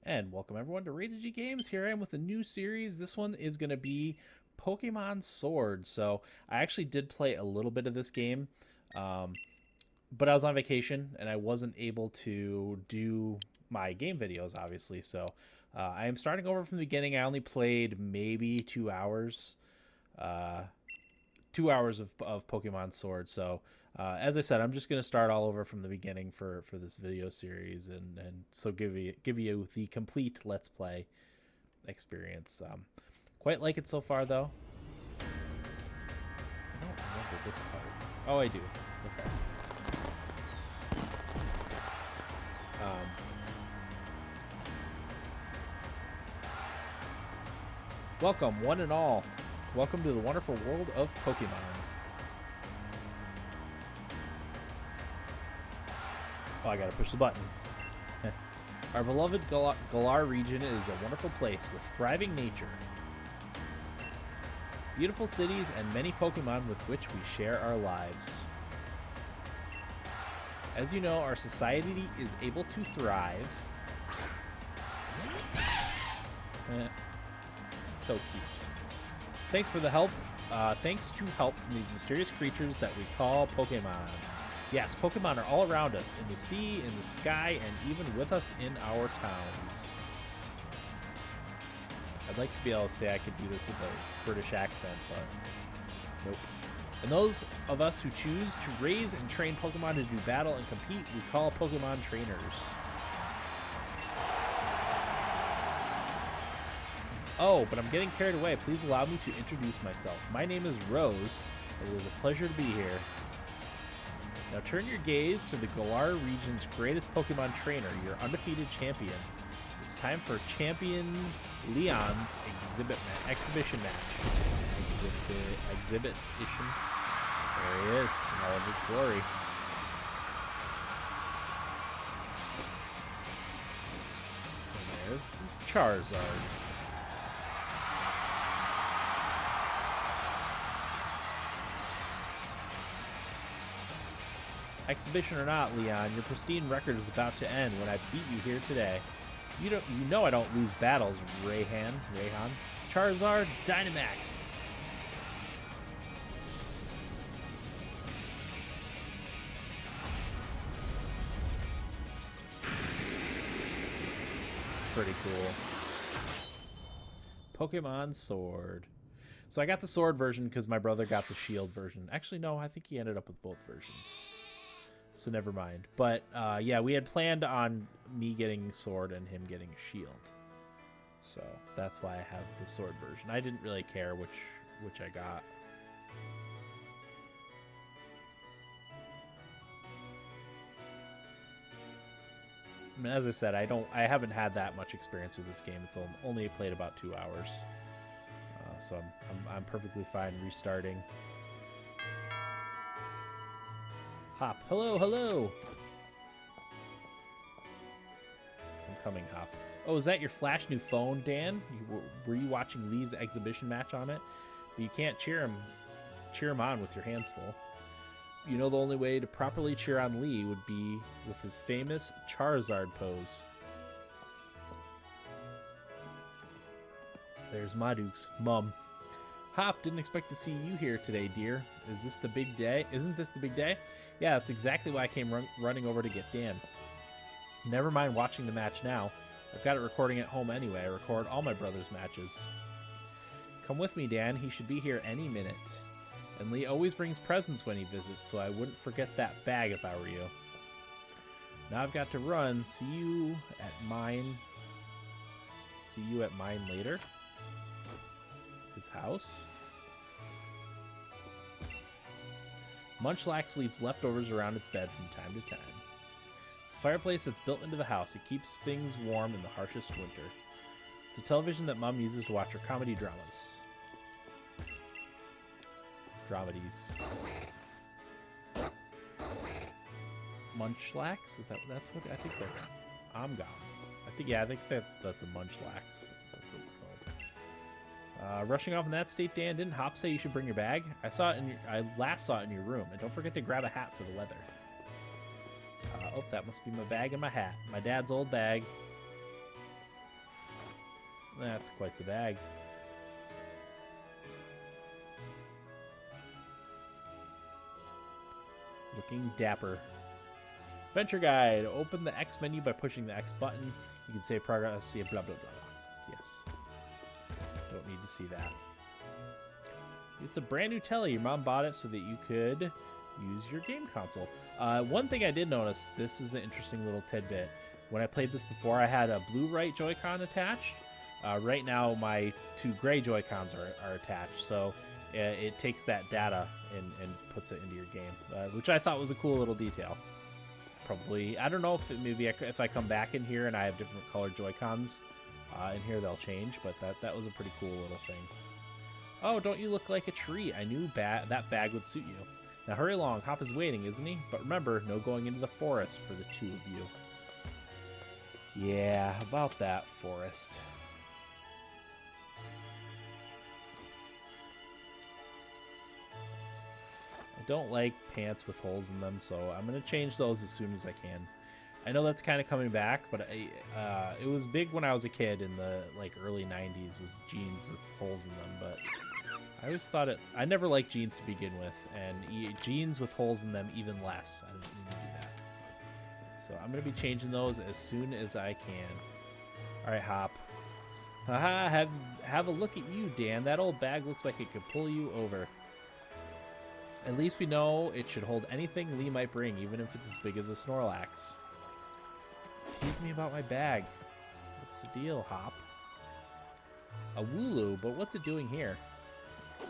And welcome everyone to Rated G Games. Here I am with a new series. This one is going to be Pokemon Sword. So I actually did play a little bit of this game, um, but I was on vacation and I wasn't able to do my game videos, obviously. So I am starting over from the beginning. I only played maybe 2 hours. Uh, 2 hours of Pokemon Sword. So, as I said, I'm just gonna start all over from the beginning for this video series, and so give you the complete Let's Play experience. Quite like it so far, though. I don't remember this part. Oh, I do. Okay. Um, Welcome, one and all. Welcome to the wonderful world of Pokemon. Oh, I gotta push the button. Our beloved Galar region is a wonderful place with thriving nature, beautiful cities, and many Pokemon with which we share our lives. As you know, our society is able to thrive. So cute. Thanks for the help. Thanks to help from these mysterious creatures that we call Pokemon. Yes, Pokemon are all around us, in the sea, in the sky, and even with us in our towns. I'd like to be able to say I could do this with a British accent, but nope. And those of us who choose to raise and train Pokemon to do battle and compete, we call Pokemon trainers. Oh, but I'm getting carried away. Please allow me to introduce myself. My name is Rose, and it is a pleasure to be here. Now turn your gaze to the Galar region's greatest Pokemon trainer, your undefeated champion. It's time for Champion Leon's exhibition match. Exhibition. There he is, in all of his glory. And there's his Charizard. Exhibition or not, Leon, your pristine record is about to end when I beat you here today. You know I don't lose battles, Rayhan. Charizard, Dynamax. Pretty cool. Pokemon Sword. So I got the Sword version because my brother got the Shield version. Actually, no, I think he ended up with both versions. So never mind. But yeah, we had planned on me getting Sword and him getting Shield. So that's why I have the Sword version. I didn't really care which I got. I mean, as I said, I haven't had that much experience with this game. It's only played about 2 hours, so I'm perfectly fine restarting. Hop, hello. I'm coming, Hop. Oh, is that your flash new phone, Dan? Were you watching Lee's exhibition match on it? But you can't cheer him on with your hands full. You know the only way to properly cheer on Lee would be with his famous Charizard pose. There's Maduke's mum. Hop, didn't expect to see you here today, dear. Is this the big day? Isn't this the big day? Yeah, that's exactly why I came running over to get Dan. Never mind watching the match now. I've got it recording at home anyway. I record all my brother's matches. Come with me, Dan. He should be here any minute. And Lee always brings presents when he visits, so I wouldn't forget that bag if I were you. Now I've got to run. See you at mine later. His house. Munchlax leaves leftovers around its bed from time to time. It's a fireplace that's built into the house. It keeps things warm in the harshest winter. It's a television that Mom uses to watch her comedy dramas. Dramedies. Munchlax? That's what I think that's Amgam. I think that's a Munchlax. That's what it's called. Rushing off in that state, Dan, didn't Hop say you should bring your bag? I last saw it in your room, and don't forget to grab a hat for the weather. Oh, that must be my bag and my hat. My dad's old bag. That's quite the bag. Looking dapper. Adventure guide. Open the X menu by pushing the X button. You can save progress. See blah, blah, blah. Yes. Don't need to see that. It's a brand new telly. Your mom bought it so that you could use your game console. One thing I did notice, this is an interesting little tidbit. When I played this before, I had a blue right Joy-Con attached. Right now, my two gray Joy-Cons are attached. So it takes that data and puts it into your game, which I thought was a cool little detail. Probably, I don't know if maybe if I come back in here and I have different colored Joy-Cons in here, they'll change. But that was a pretty cool little thing. Oh, don't you look like a tree? I knew that bag would suit you. Now hurry along. Hop is waiting, isn't he? But remember, no going into the forest for the two of you. Yeah, about that forest. I don't like pants with holes in them, so I'm going to change those as soon as I can. I know that's kind of coming back, but it was big when I was a kid in the early 90s, was jeans with holes in them, but I always thought I never liked jeans to begin with, and jeans with holes in them even less. I didn't need to do that. So I'm going to be changing those as soon as I can. All right, Hop. Haha, have a look at you, Dan. That old bag looks like it could pull you over. At least we know it should hold anything Lee might bring, even if it's as big as a Snorlax. Tease me about my bag. What's the deal, Hop? A Wooloo, but what's it doing here? I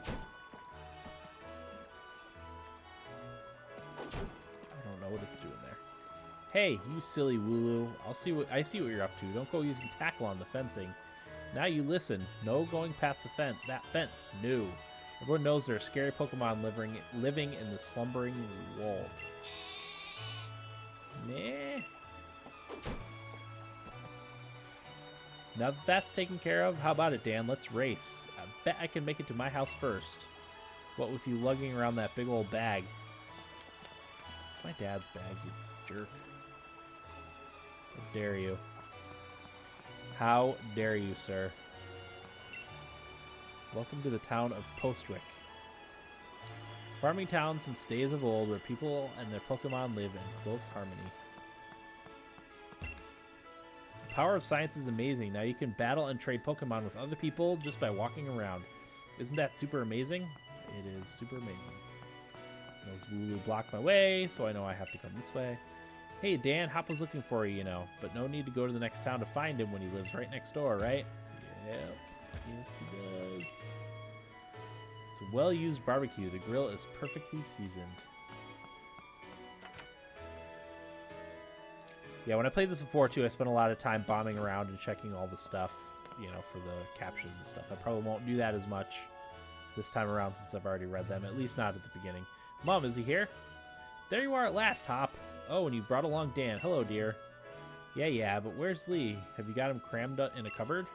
don't know what it's doing there. Hey, you silly Wooloo. I see what you're up to. Don't go using tackle on the fencing. Now you listen. No going past that fence. No. Everyone knows there are scary Pokemon living in the slumbering world. Meh. Now that that's taken care of, how about it, Dan? Let's race. I bet I can make it to my house first. What with you lugging around that big old bag? It's my dad's bag, you jerk. How dare you? How dare you, sir? Welcome to the town of Postwick. Farming town since days of old where people and their Pokemon live in close harmony. The power of science is amazing. Now you can battle and trade Pokemon with other people just by walking around. Isn't that super amazing? It is super amazing. Those Wooloo block my way, so I know I have to come this way. Hey, Dan, Hop was looking for you, but no need to go to the next town to find him when he lives right next door, right? Yep. Yes, he does. It's a well-used barbecue. The grill is perfectly seasoned. Yeah, when I played this before, too, I spent a lot of time bombing around and checking all the stuff, for the captions and stuff. I probably won't do that as much this time around since I've already read them, at least not at the beginning. Mom, is he here? There you are at last, Hop. Oh, and you brought along Dan. Hello, dear. Yeah, but where's Lee? Have you got him crammed in a cupboard?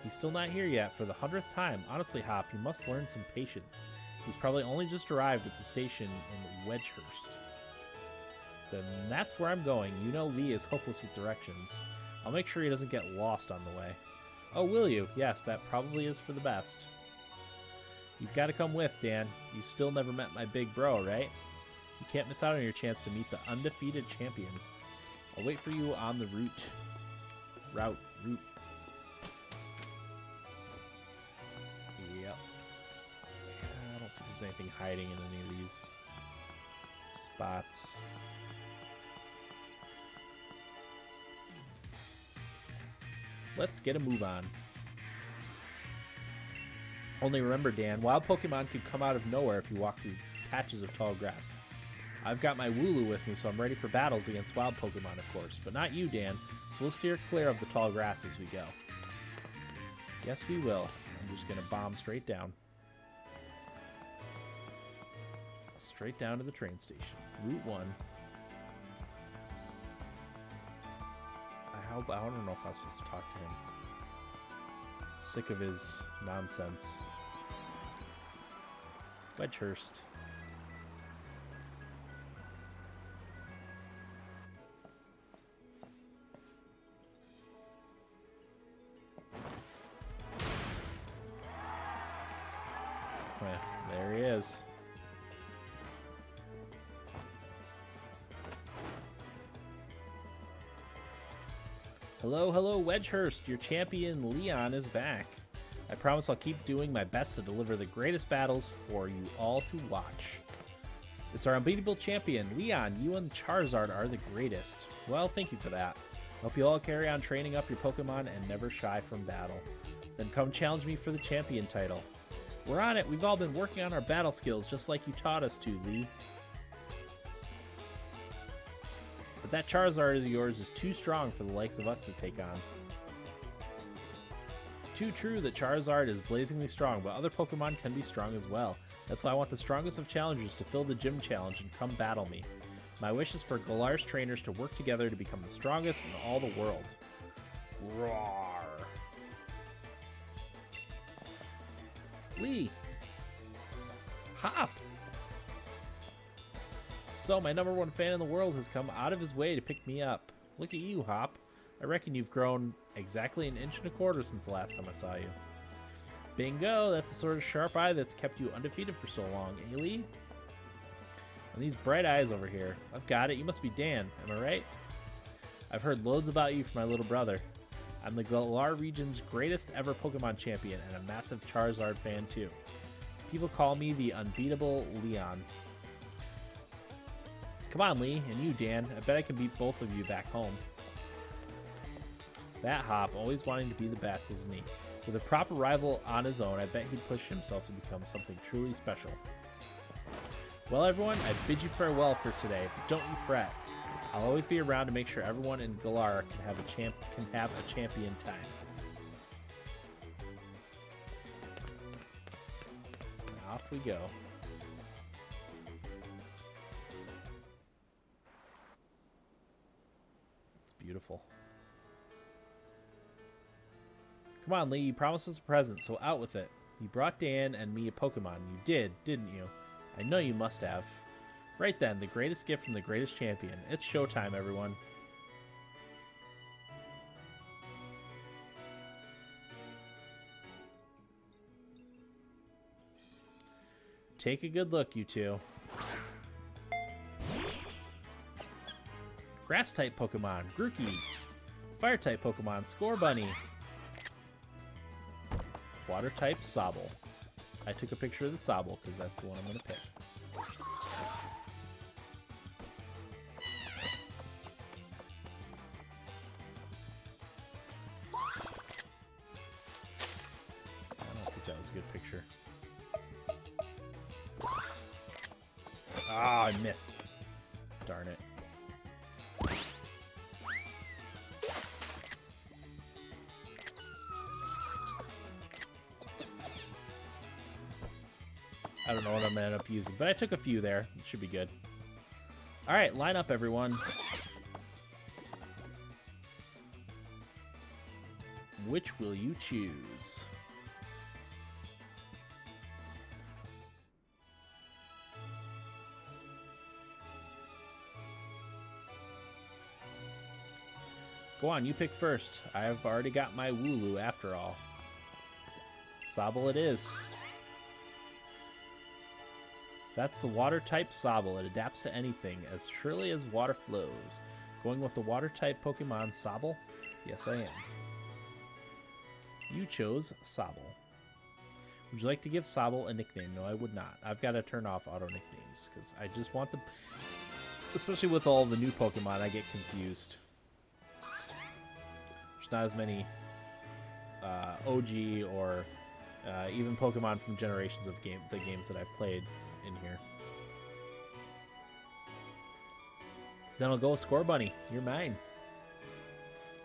He's still not here yet for the 100th time. Honestly, Hop, you must learn some patience. He's probably only just arrived at the station in Wedgehurst. Then that's where I'm going. You know Lee is hopeless with directions. I'll make sure he doesn't get lost on the way. Oh, will you? Yes, that probably is for the best. You've got to come with, Dan. You still never met my big bro, right? You can't miss out on your chance to meet the undefeated champion. I'll wait for you on the route. Yep. I don't think there's anything hiding in any of these spots. Let's get a move on. Only remember, Dan, wild Pokemon could come out of nowhere if you walk through patches of tall grass. I've got my Wooloo with me, so I'm ready for battles against wild Pokemon, of course. But not you, Dan, so we'll steer clear of the tall grass as we go. Yes, we will. I'm just going to bomb straight down. Straight down to the train station. Route 1. I don't know if I was supposed to talk to him. Sick of his nonsense. Wedgehurst. There he is. Hello, hello, Wedgehurst. Your champion, Leon, is back. I promise I'll keep doing my best to deliver the greatest battles for you all to watch. It's our unbeatable champion, Leon. You and Charizard are the greatest. Well, thank you for that. Hope you all carry on training up your Pokemon and never shy from battle. Then come challenge me for the champion title. We're on it. We've all been working on our battle skills just like you taught us to, Lee. But that Charizard of yours is too strong for the likes of us to take on. Too true that Charizard is blazingly strong, but other Pokemon can be strong as well. That's why I want the strongest of challengers to fill the gym challenge and come battle me. My wish is for Galar's trainers to work together to become the strongest in all the world. Roar! Lee! Hop! So, my #1 fan in the world has come out of his way to pick me up. Look at you, Hop. I reckon you've grown exactly 1.25 inches since the last time I saw you. Bingo! That's the sort of sharp eye that's kept you undefeated for so long, eh, Lee? And these bright eyes over here. I've got it. You must be Dan. Am I right? I've heard loads about you from my little brother. I'm the Galar region's greatest ever Pokemon champion and a massive Charizard fan too. People call me the unbeatable Leon. Come on, Lee, and you, Dan. I bet I can beat both of you back home. That Hop, always wanting to be the best, isn't he? With a proper rival on his own, I bet he'd push himself to become something truly special. Well, everyone, I bid you farewell for today, but don't you fret. I'll always be around to make sure everyone in Galar can have a champion time. And off we go. It's beautiful. Come on, Lee, you promised us a present, so out with it. You brought Dan and me a Pokemon. You did, didn't you? I know you must have. Right then, the greatest gift from the greatest champion. It's showtime, everyone. Take a good look, you two. Grass-type Pokemon, Grookey. Fire-type Pokemon, Scorbunny. Water-type Sobble. I took a picture of the Sobble because that's the one I'm going to pick. I don't think that was a good picture. Ah, I missed. Darn it. I don't know what I'm going to end up using, but I took a few there. It should be good. All right, line up, everyone. Which will you choose? Go on, you pick first. I've already got my Wooloo after all. Sobble it is. That's the water-type Sobble. It adapts to anything as surely as water flows. Going with the water-type Pokemon Sobble? Yes, I am. You chose Sobble. Would you like to give Sobble a nickname? No, I would not. I've got to turn off auto nicknames because I just want the... Especially with all the new Pokemon, I get confused. There's not as many OG or even Pokemon from generations of the games that I've played in here. Then I'll go with Scorbunny. You're mine.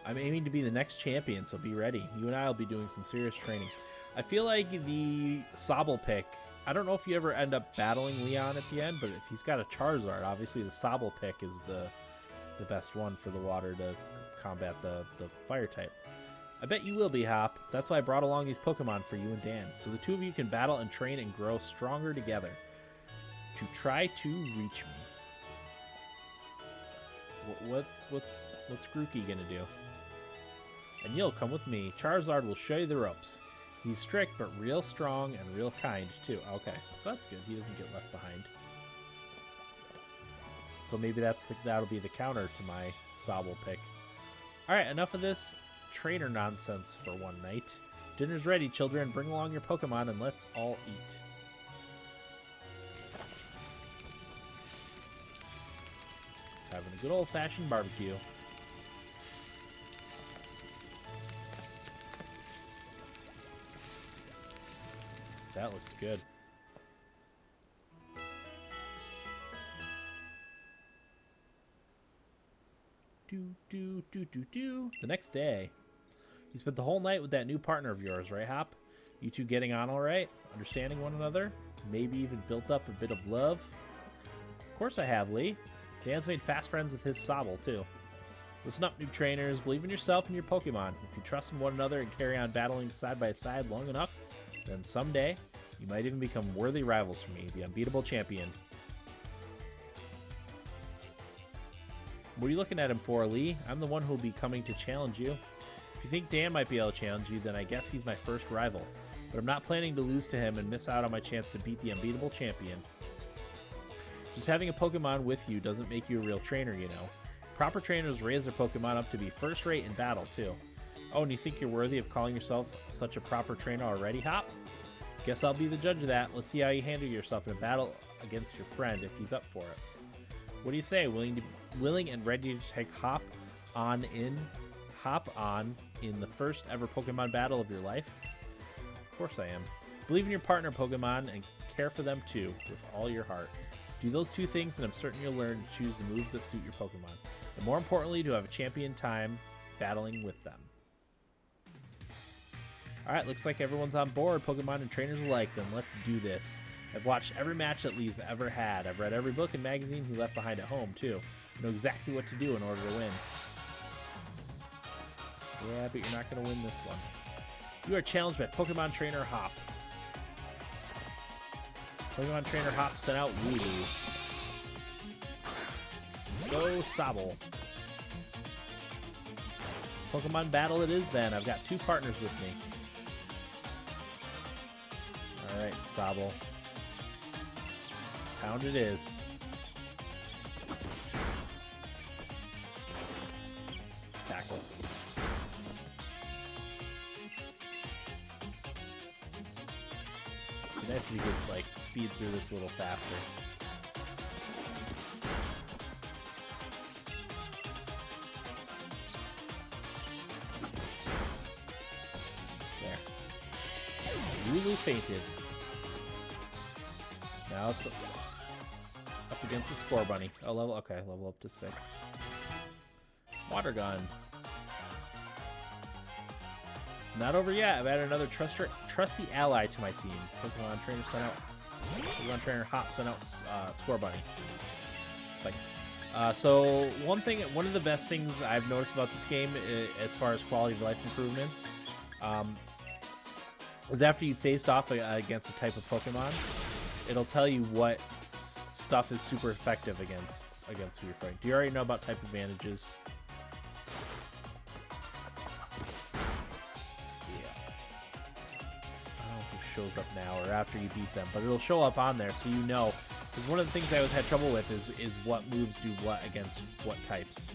I'm aiming to be the next champion, so be ready. You and I will be doing some serious training. I feel like the Sobble pick, I don't know if you ever end up battling Leon at the end, but if he's got a Charizard, obviously the Sobble pick is the best one for the water to combat the fire type. I bet you will be, Hop. That's why I brought along these Pokemon for you and Dan, so the two of you can battle and train and grow stronger together. To try to reach me. What's Grookey gonna do? And you'll come with me. Charizard will show you the ropes. He's strict, but real strong and real kind, too. Okay, so that's good. He doesn't get left behind. So maybe that'll be the counter to my Sobble pick. Alright, enough of this trainer nonsense for one night. Dinner's ready, children. Bring along your Pokemon and let's all eat. Having a good old-fashioned barbecue. That looks good. The next day. You spent the whole night with that new partner of yours, right, Hop? You two getting on all right? Understanding one another? Maybe even built up a bit of love? Of course I have, Lee. Dan's made fast friends with his Sobble, too. Listen up, new trainers. Believe in yourself and your Pokemon. If you trust in one another and carry on battling side by side long enough, then someday, you might even become worthy rivals for me, the unbeatable champion. What are you looking at him for, Lee? I'm the one who will be coming to challenge you. If you think Dan might be able to challenge you, then I guess he's my first rival. But I'm not planning to lose to him and miss out on my chance to beat the unbeatable champion. Just having a Pokemon with you doesn't make you a real trainer, you know. Proper trainers raise their Pokemon up to be first rate in battle, too. Oh, and you think you're worthy of calling yourself such a proper trainer already, Hop? Guess I'll be the judge of that. Let's see how you handle yourself in a battle against your friend if he's up for it. What do you say? Willing and ready to take Hop on in the first ever Pokemon battle of your life? Of course I am. Believe in your partner Pokemon and care for them too, with all your heart. Do those two things and I'm certain you'll learn to choose the moves that suit your Pokemon. And more importantly, to have a champion time battling with them. Alright, looks like everyone's on board, Pokemon and trainers alike, then let's do this. I've watched every match that Lee's ever had. I've read every book and magazine he left behind at home, too. I know exactly what to do in order to win. Yeah, but you're not going to win this one. You are challenged by Pokemon Trainer Hop. Pokemon Trainer Hop sent out Wooloo. Go Sobble. Pokemon battle it is then. I've got two partners with me. Alright, Sobble. Pound it is. Tackle. It'd be nice if you could, like, speed through this a little faster. There. Wooloo fainted. Now it's up against the Score Bunny. Oh, level up to 6. Water Gun. It's not over yet. I've added another trusty ally to my team. Pokemon Trainer sent out. Pokemon Trainer Hop sent out Score Bunny. So one of the best things I've noticed about this game, as far as quality of life improvements, is after you faced off against a type of Pokemon, it'll tell you what stuff is super effective against who you're fighting. Do you already know about type advantages? Yeah. I don't know if it shows up now or after you beat them, but it'll show up on there so you know. Because one of the things I always had trouble with is what moves do what against what types.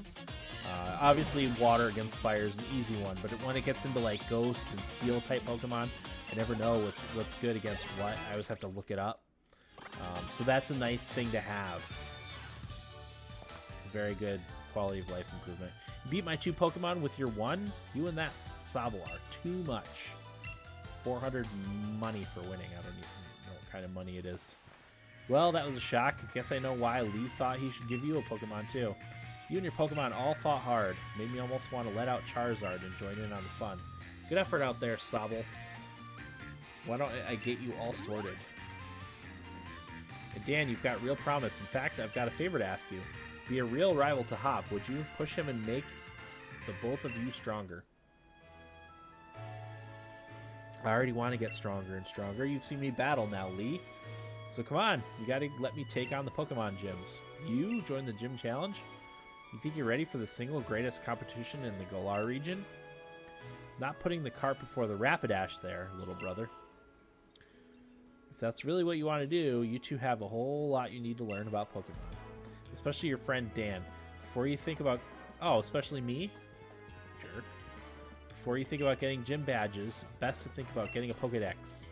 Obviously, water against fire is an easy one, but when it gets into like ghost and steel type Pokemon, I never know what's good against what. I always have to look it up. So that's a nice thing to have. It's a very good quality of life improvement. You beat my 2 Pokemon with your 1. You and that Sobble are too much. 400 money for winning. I don't even know what kind of money it is. Well, that was a shock. I guess I know why Lee thought he should give you a Pokemon too. You and your Pokemon all fought hard. Made me almost want to let out Charizard and join in on the fun. Good effort out there, Sobble. Why don't I get you all sorted? And Dan, you've got real promise. In fact, I've got a favor to ask you. Be a real rival to Hop. Would you push him and make the both of you stronger? I already want to get stronger and stronger. You've seen me battle now, Lee. So come on, you gotta let me take on the Pokemon gyms. You join the gym challenge? You think you're ready for the single greatest competition in the Galar region? Not putting the cart before the Rapidash there, little brother. If that's really what you want to do, you two have a whole lot you need to learn about Pokemon. Especially your friend Dan. Before you think about... Oh, especially me? Jerk. Before you think about getting gym badges, best to think about getting a Pokedex.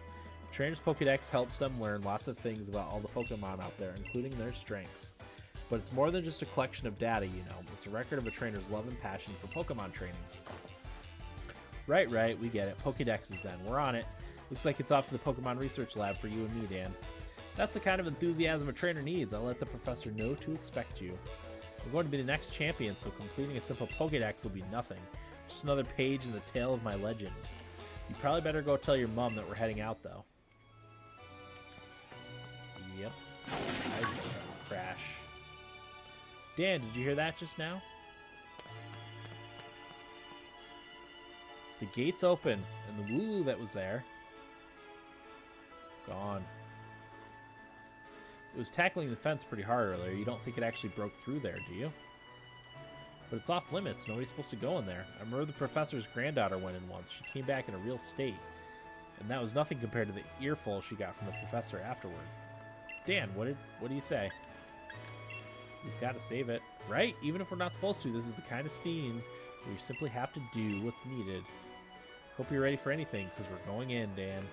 Trainer's Pokedex helps them learn lots of things about all the Pokemon out there, including their strengths. But it's more than just a collection of data, you know. It's a record of a trainer's love and passion for Pokemon training. Right, we get it. Pokedexes then. We're on it. Looks like it's off to the Pokemon Research Lab for you and me, Dan. That's the kind of enthusiasm a trainer needs. I'll let the professor know to expect you. I'm going to be the next champion, so completing a simple Pokedex will be nothing. Just another page in the tale of my legend. You probably better go tell your mom that we're heading out, though. Yep. I crash. Dan, did you hear that just now? The gate's open, and the Wooloo that was there... gone. It was tackling the fence pretty hard earlier. You don't think it actually broke through there, do you? But it's off limits. Nobody's supposed to go in there. I remember the professor's granddaughter went in once. She came back in a real state. And that was nothing compared to the earful she got from the professor afterward. Dan, what do you say? We've got to save it. Right? Even if we're not supposed to, this is the kind of scene where you simply have to do what's needed. Hope you're ready for anything, because we're going in, Dan.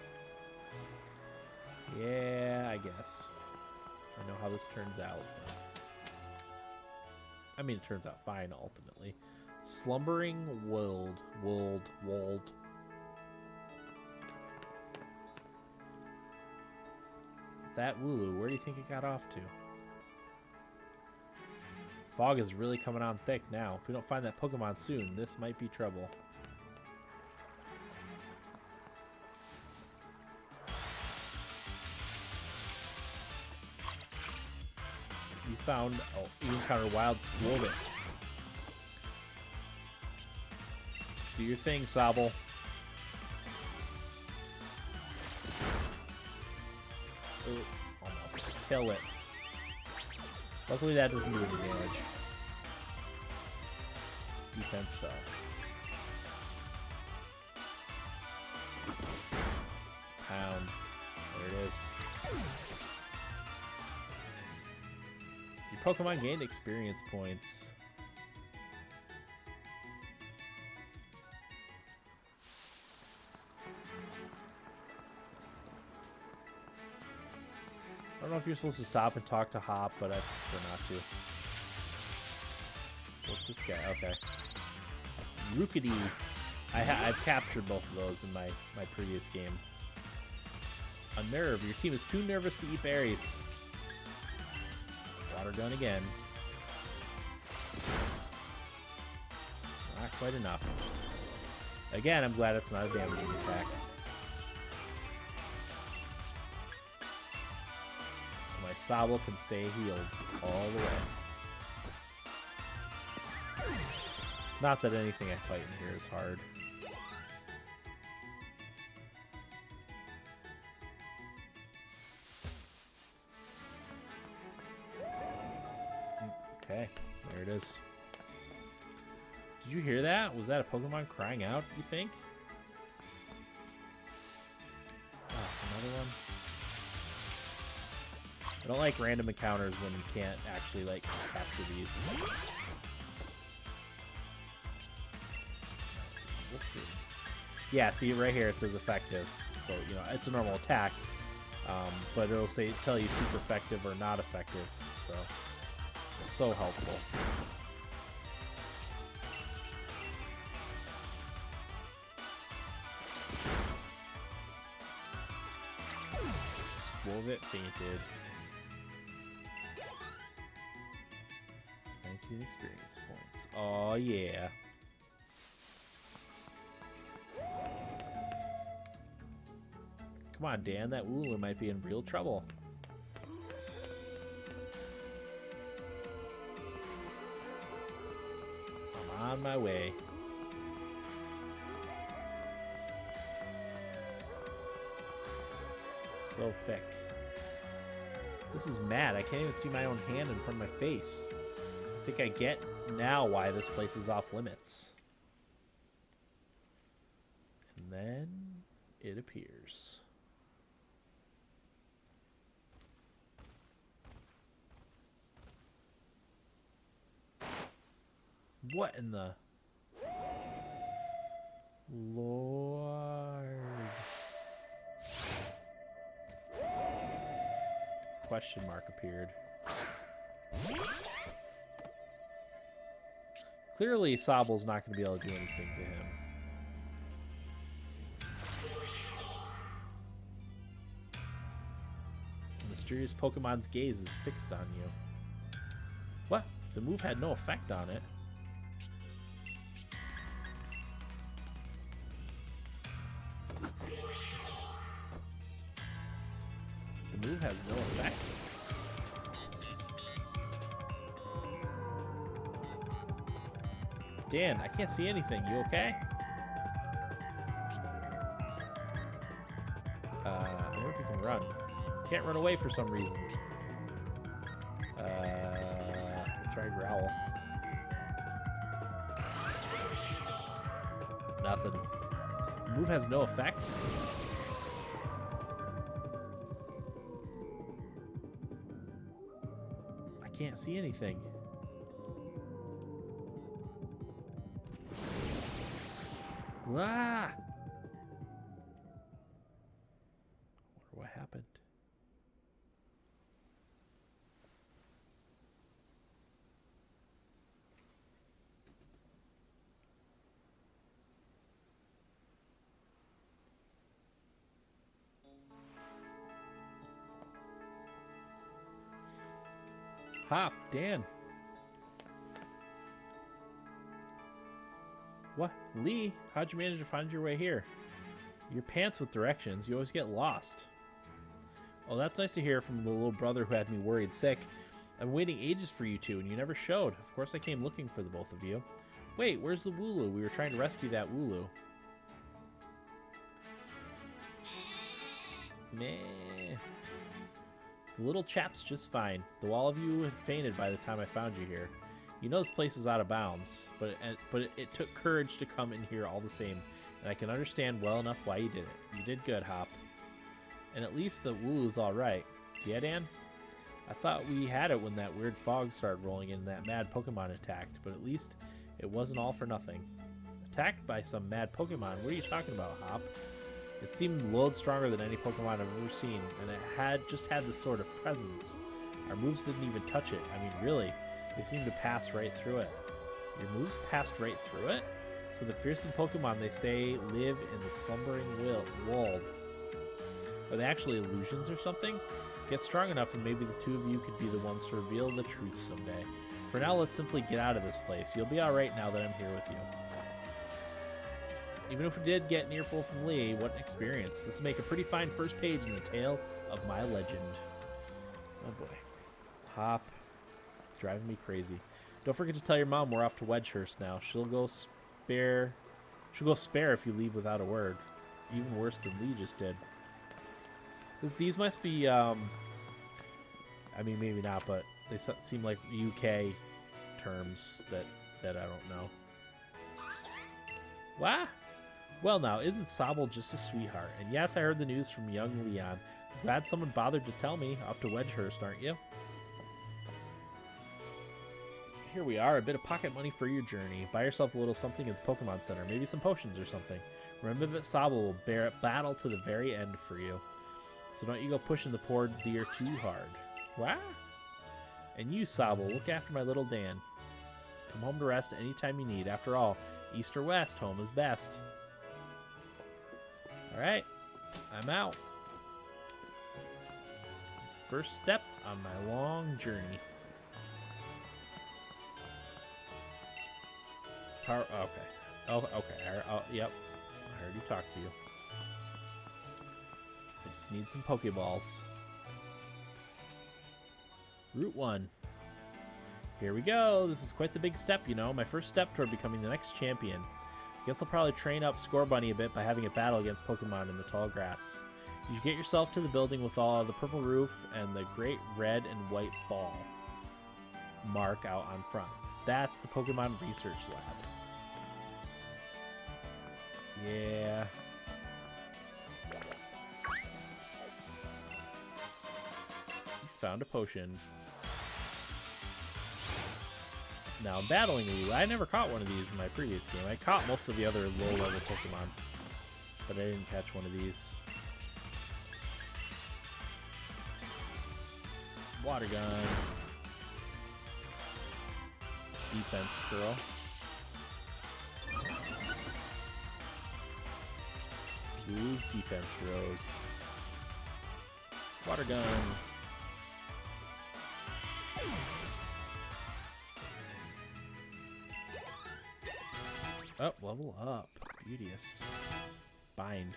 Yeah, I guess. I know how this turns out. But... I mean, it turns out fine, ultimately. Slumbering Wold. That Wooloo, where do you think it got off to? Fog is really coming on thick now. If we don't find that Pokemon soon, this might be trouble. You found... Oh, you encountered Wild Squirtle. Do your thing, Sobble. Ooh, almost. Kill it. Luckily that doesn't do any damage. Defense though. Pound. There it is. Your Pokemon gained experience points. I don't know if you're supposed to stop and talk to Hop, but I prefer not to. What's this guy? Okay. Rookity. I've captured both of those in my previous game. A nerve. Your team is too nervous to eat berries. Water gun again. Not quite enough. Again, I'm glad it's not a damaging attack. My Sobble can stay healed all the way. Not that anything I fight in here is hard. Okay, there it is. Did you hear that? Was that a Pokemon crying out, you think? Oh, another one? I don't like random encounters when you can't actually, like, capture these. Yeah, see right here it says effective. So, you know, it's a normal attack. But it'll tell you super effective or not effective. So helpful. Wolvet fainted. 19 experience points. Oh yeah. Come on, Dan. That Wooloo might be in real trouble. I'm on my way. So thick. This is mad. I can't even see my own hand in front of my face. I think I get now why this place is off limits. And then it appears. What in the Lord? Question mark appeared. Clearly, Sobble's not going to be able to do anything to him. The mysterious Pokemon's gaze is fixed on you. What? The move had no effect on it. The move has no effect? Dan, I can't see anything. You okay? I wonder if you can run. Can't run away for some reason. Try growl. Nothing. The move has no effect? I can't see anything. Ah! I wonder what happened. Hop, Dan. What? Lee? How'd you manage to find your way here? Your pants with directions. You always get lost. Oh, that's nice to hear from the little brother who had me worried sick. I've been waiting ages for you two, and you never showed. Of course I came looking for the both of you. Wait, where's the Wooloo? We were trying to rescue that Wooloo. Meh. The little chap's just fine, though all of you had fainted by the time I found you here. You know this place is out of bounds, but it took courage to come in here all the same, and I can understand well enough why you did it. You did good, Hop. And at least the Wooloo's alright. Yeah, Dan? I thought we had it when that weird fog started rolling in and that mad Pokemon attacked, but at least it wasn't all for nothing. Attacked by some mad Pokemon? What are you talking about, Hop? It seemed loads stronger than any Pokemon I've ever seen, and it just had this sort of presence. Our moves didn't even touch it. I mean, really, they seemed to pass right through it. Your moves passed right through it? So the fearsome Pokemon they say live in the slumbering world. Are they actually illusions or something? Get strong enough and maybe the two of you could be the ones to reveal the truth someday. For now, let's simply get out of this place. You'll be alright now that I'm here with you. Even if we did get an earful from Lee, what an experience. This would make a pretty fine first page in the tale of my legend. Oh boy. Hop. Driving me crazy. Don't forget to tell your mom we're off to Wedgehurst now. She'll go spare if you leave without a word. Even worse than Lee just did. These must be, I mean, maybe not, but they seem like UK terms that I don't know. What? Well now, isn't Sobble just a sweetheart? And yes, I heard the news from young Leon. Glad someone bothered to tell me. Off to Wedgehurst, aren't you? Here we are, a bit of pocket money for your journey. Buy yourself a little something at the Pokemon Center, maybe some potions or something. Remember that Sobble will battle to the very end for you. So don't you go pushing the poor dear too hard. What? And you, Sobble, look after my little Dan. Come home to rest anytime you need. After all, east or west, home is best. Alright, I'm out. First step on my long journey. Okay. Oh, okay. Yep. I already talked to you. I just need some Pokeballs. Route 1. Here we go. This is quite the big step, you know. My first step toward becoming the next champion. Guess I'll probably train up Scorbunny a bit by having a battle against Pokemon in the tall grass. You should get yourself to the building with all the purple roof and the great red and white ball mark out on front. That's the Pokemon Research Lab. Yeah. Found a potion. Now I'm battling you. I never caught one of these in my previous game. I caught most of the other low-level Pokemon, but I didn't catch one of these. Water gun. Defense curl. Lose defense rose. Water gun. Oh, level up. Beauteous. Bind.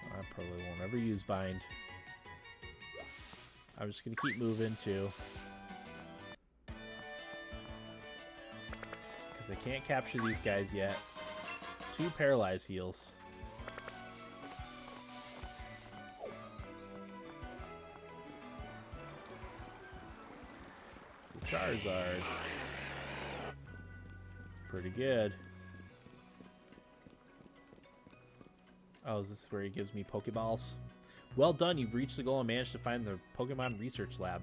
I probably won't ever use bind. I'm just gonna keep moving too. Because I can't capture these guys yet. 2 paralyze heals. Charizard. Pretty good. Oh, is this where he gives me Pokeballs? Well done, you've reached the goal and managed to find the Pokemon Research Lab.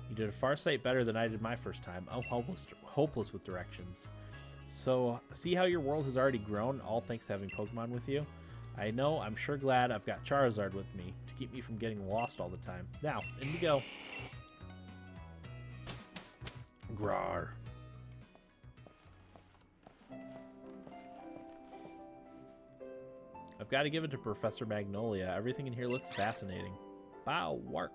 You did a far sight better than I did my first time. I'm hopeless with directions. So, see how your world has already grown, all thanks to having Pokemon with you? I know, I'm sure glad I've got Charizard with me to keep me from getting lost all the time. Now, in we go. Grar. I've got to give it to Professor Magnolia. Everything in here looks fascinating. Bow, Wark.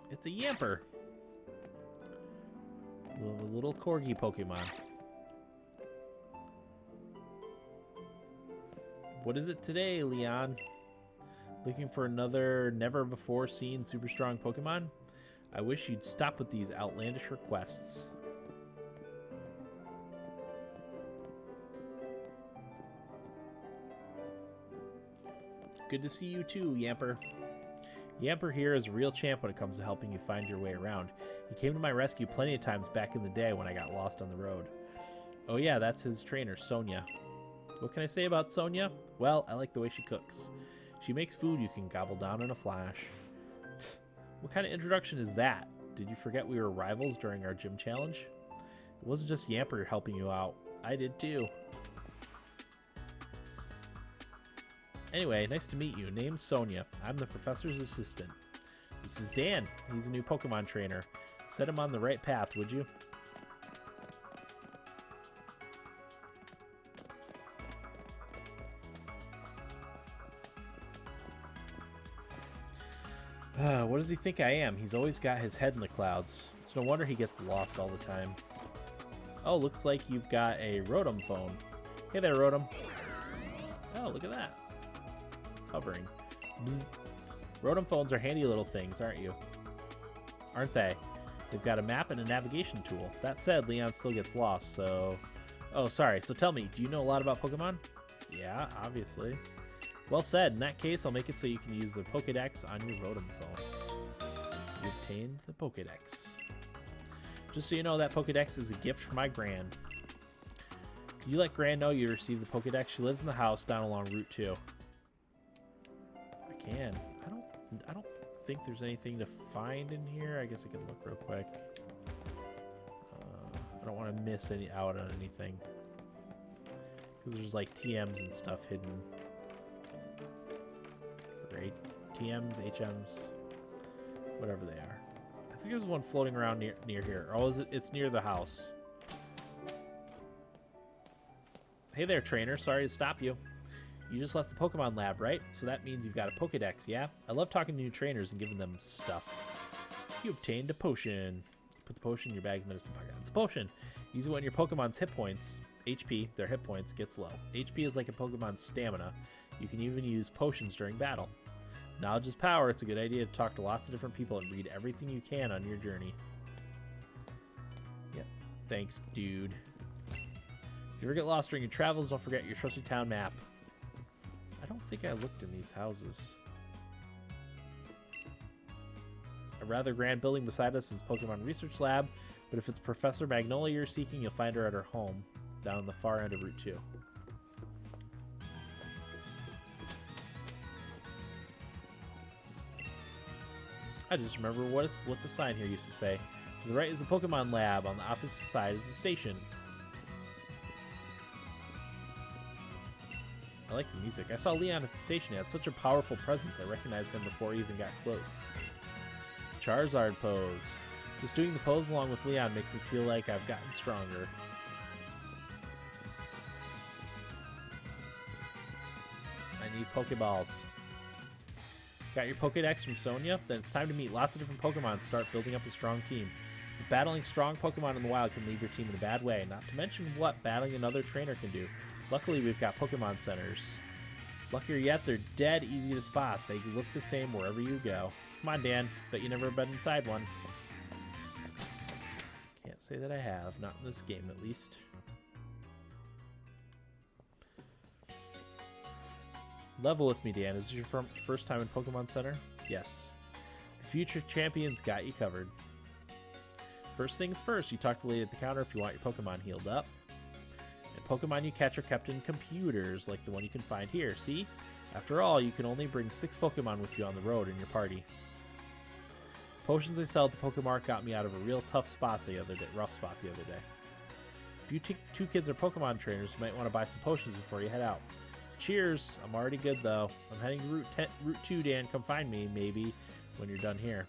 It's a Yamper. A little corgi Pokemon. What is it today, Leon? Looking for another never-before-seen super strong Pokemon? I wish you'd stop with these outlandish requests. Good to see you too, Yamper. Yamper here is a real champ when it comes to helping you find your way around. He came to my rescue plenty of times back in the day when I got lost on the road. Oh yeah, that's his trainer, Sonia. What can I say about Sonia? Well, I like the way she cooks. She makes food you can gobble down in a flash. What kind of introduction is that? Did you forget we were rivals during our gym challenge? It wasn't just Yamper helping you out. I did too. Anyway, nice to meet you. Name's Sonia. I'm the professor's assistant. This is Dan. He's a new Pokemon trainer. Set him on the right path, would you? What does he think I am? He's always got his head in the clouds. It's no wonder he gets lost all the time. Oh, looks like you've got a Rotom phone. Hey there, Rotom. Oh, look at that. It's hovering. Bzz. Rotom phones are handy little things, aren't you? Aren't they? They've got a map and a navigation tool. That said, Leon still gets lost, so... Oh, sorry. So tell me, do you know a lot about Pokemon? Yeah, obviously. Well said. In that case, I'll make it so you can use the Pokédex on your Rotom phone. You obtained the Pokédex. Just so you know, that Pokédex is a gift from my Gran. Can you let Gran know you received the Pokédex? She lives in the house down along Route 2. I can. I don't think there's anything to find in here. I guess I can look real quick. I don't want to miss out on anything. Because there's like TMs and stuff hidden. Right? TMs, HMs, whatever they are. I think there's one floating around near here. Oh, is it? It's near the house. Hey there, trainer. Sorry to stop you. You just left the Pokemon lab, right? So that means you've got a Pokédex, yeah? I love talking to new trainers and giving them stuff. You obtained a potion. Put the potion in your bag and medicine pocket. It's a potion. Use it when your Pokemon's hit points, HP, their hit points, gets low. HP is like a Pokemon's stamina. You can even use potions during battle. Knowledge is power. It's a good idea to talk to lots of different people and read everything you can on your journey. Yep. Thanks, dude. If you ever get lost during your travels, don't forget your trusty town map. I don't think I looked in these houses. A rather grand building beside us is the Pokemon Research Lab, but if it's Professor Magnolia you're seeking, you'll find her at her home, down the far end of Route 2. I just remember what the sign here used to say. To the right is the Pokemon Lab. On the opposite side is the station. I like the music. I saw Leon at the station. He had such a powerful presence. I recognized him before he even got close. Charizard pose. Just doing the pose along with Leon makes me feel like I've gotten stronger. I need Pokeballs. Got your Pokedex from Sonia? Then it's time to meet lots of different Pokemon and start building up a strong team. Battling strong Pokemon in the wild can leave your team in a bad way, not to mention what battling another trainer can do. Luckily, we've got Pokemon centers. Luckier yet, they're dead easy to spot. They look the same wherever you go. Come on, Dan. Bet you never been inside one. Can't say that I have. Not in this game, at least. Level with me, Dan. Is this your first time in Pokemon Center? Yes. The future champions got you covered. First things first, you talk to the lady at the counter if you want your Pokemon healed up. And Pokemon you catch are kept in computers, like the one you can find here. See? After all, you can only bring 6 Pokemon with you on the road in your party. Potions I sell at the Pokemart got me out of a real rough spot the other day. If you two kids are Pokemon trainers, you might want to buy some potions before you head out. Cheers! I'm already good, though. I'm heading to Route 2, Dan. Come find me, maybe, when you're done here.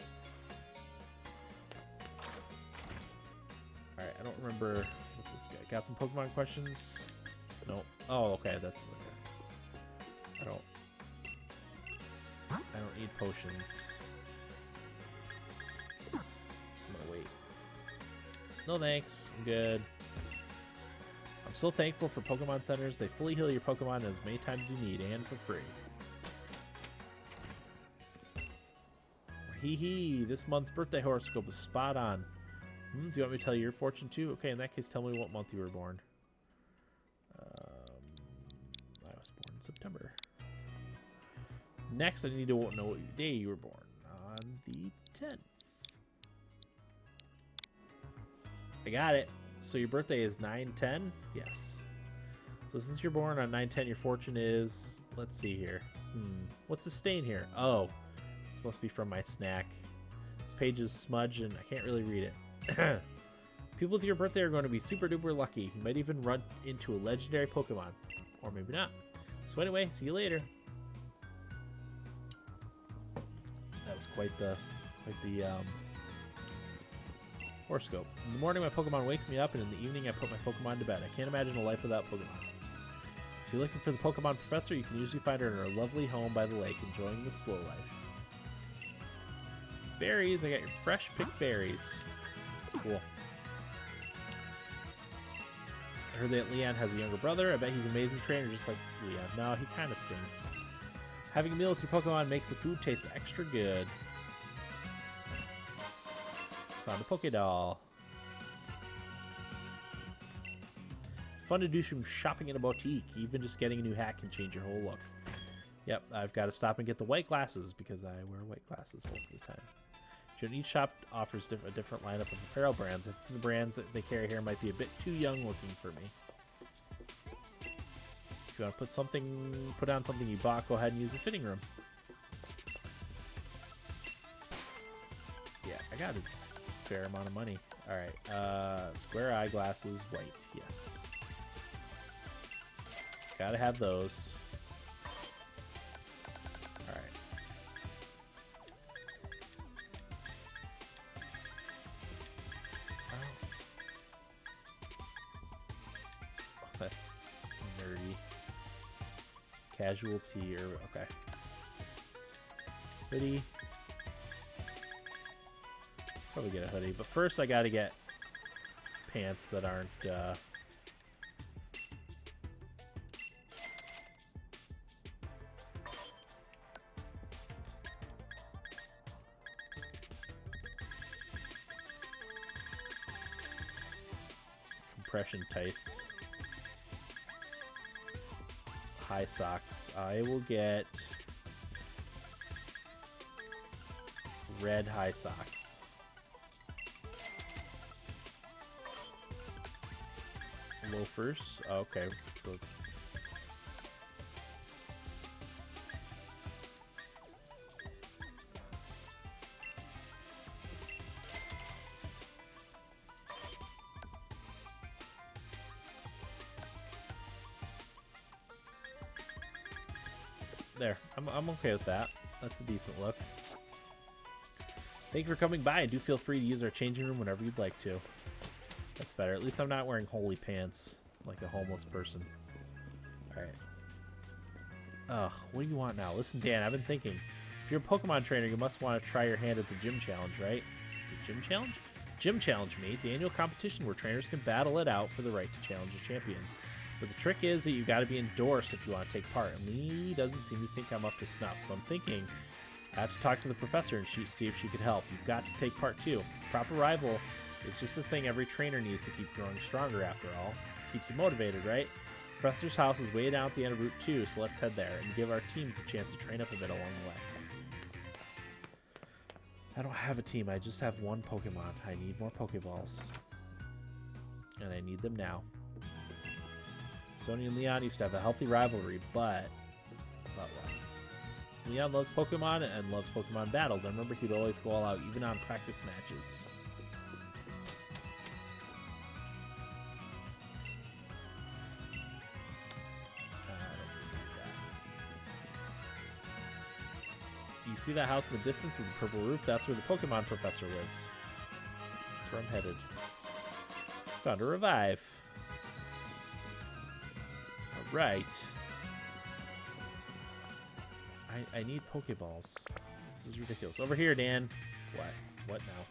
Alright, I don't remember what this guy... Got some Pokemon questions? No. Oh, okay, that's... Okay. I don't need potions. I'm gonna wait. No thanks. I'm good. I'm so thankful for Pokemon Centers. They fully heal your Pokemon as many times as you need, and for free. Hee hee, this month's birthday horoscope is spot on. Do you want me to tell you your fortune too? Okay, in that case, tell me what month you were born. I was born in September. Next, I need to know what day you were born. On the 10th. I got it. So your birthday is 9/10? Yes. So since you're born on 9/10, your fortune is... Let's see here. What's the stain here? Oh. This must be from my snack. This page is smudged and I can't really read it. People with your birthday are going to be super duper lucky. You might even run into a legendary Pokemon. Or maybe not. So anyway, see you later. That was quite the horoscope. In the morning, my Pokemon wakes me up, and in the evening, I put my Pokemon to bed. I can't imagine a life without Pokemon. If you're looking for the Pokemon Professor, you can usually find her in her lovely home by the lake, enjoying the slow life. Berries. I got your fresh picked berries. Cool. I heard that Leon has a younger brother. I bet he's an amazing trainer just like Leon. No, he kind of stinks. Having a meal with your Pokemon makes the food taste extra good. Found a Pokédoll. It's fun to do some shopping in a boutique. Even just getting a new hat can change your whole look. Yep, I've got to stop and get the white glasses because I wear white glasses most of the time. Each shop offers a different lineup of apparel brands. I think the brands that they carry here might be a bit too young looking for me. If you want to put on something you bought, go ahead and use the fitting room. Yeah, I got a fair amount of money. Alright, square eyeglasses, white, yes. Gotta have those. Alright. Oh, that's nerdy. Casualty, or okay. Hoodie. Probably get a hoodie, but first I gotta get pants that aren't compression tights. High socks. I will get red high socks. Loafers. Okay, so There. I'm okay with that. That's a decent look. Thank you for coming by, and do feel free to use our changing room whenever you'd like to. That's better. At least I'm not wearing holy pants like a homeless person. Alright. Ugh, what do you want now? Listen, Dan, I've been thinking. If you're a Pokemon trainer, you must want to try your hand at the gym challenge, right? The gym challenge? Gym challenge, mate. The annual competition where trainers can battle it out for the right to challenge a champion. But the trick is that you've got to be endorsed if you want to take part. And Lee doesn't seem to think I'm up to snuff, so I'm thinking I have to talk to the professor and see if she could help. You've got to take part too. Proper rival is just the thing every trainer needs to keep growing stronger after all. Keeps you motivated, right? Professor's house is way down at the end of Route 2, so let's head there and give our teams a chance to train up a bit along the way. I don't have a team, I just have one Pokemon. I need more Pokeballs. And I need them now. Sonya and Leon used to have a healthy rivalry, but what? Leon loves Pokemon and loves Pokemon battles. I remember he'd always go all out, even on practice matches. You see that house in the distance with the purple roof? That's where the Pokemon professor lives. That's where I'm headed. Found a revive. Alright. I need Pokeballs. This is ridiculous. Over here, Dan. What? What now?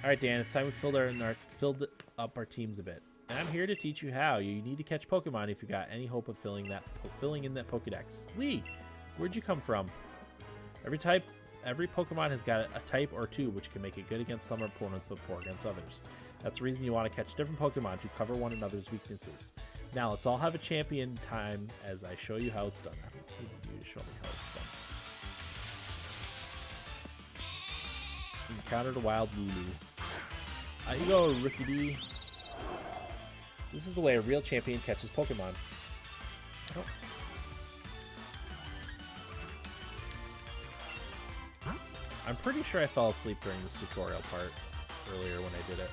Alright, Dan. It's time we filled up our teams a bit. And I'm here to teach you how. You need to catch Pokemon if you got any hope of filling in that Pokedex. Lee! Where'd you come from? Every Pokemon has got a type or two which can make it good against some opponents but poor against others. That's the reason you want to catch different Pokemon to cover one another's weaknesses. Now let's all have a champion time as I show you how it's done. I need you to show me how it's done. Encountered a wild Lulu. Out you go, Rickety. This is the way a real champion catches Pokemon. I'm pretty sure I fell asleep during this tutorial part earlier when I did it.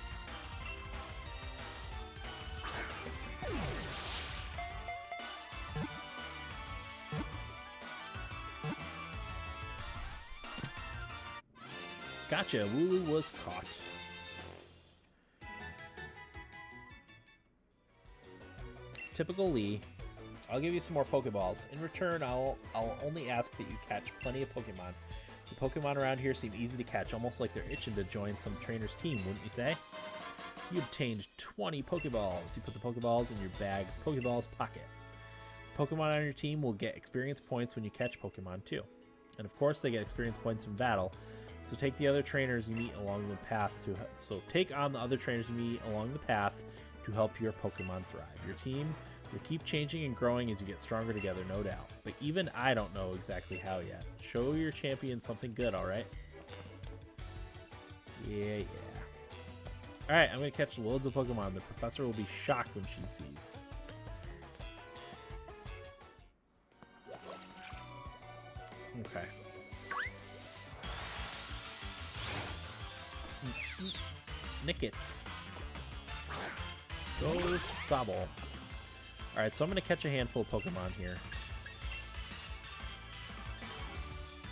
Gotcha, Wooloo was caught. Typical Lee. I'll give you some more Pokeballs. In return, I'll only ask that you catch plenty of Pokemon. The Pokemon around here seem easy to catch, almost like they're itching to join some trainer's team, wouldn't you say? You obtained 20 Pokeballs. You put the Pokeballs in your bag's Pokeballs pocket. Pokemon on your team will get experience points when you catch Pokemon too. And of course they get experience points in battle. So take the other trainers you meet along the path take on the other trainers you meet along the path to help your Pokemon thrive. Your team will keep changing and growing as you get stronger together, no doubt. But even I don't know exactly how yet. Show your champion something good, alright? Yeah. Alright, I'm going to catch loads of Pokemon. The professor will be shocked when she sees. Okay. Nick it. Go Sobble. Alright, so I'm going to catch a handful of Pokemon here.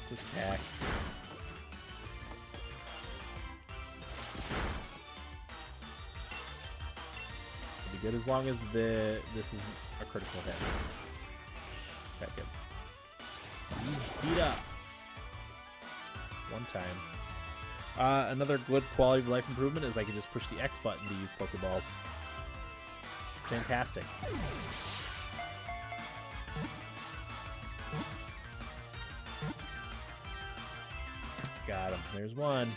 Attack. It'll be good as long as this is a critical hit. Okay, good. Beat up. One time. Another good quality of life improvement is I can just push the X button to use Pokeballs. It's fantastic. Got him. There's one.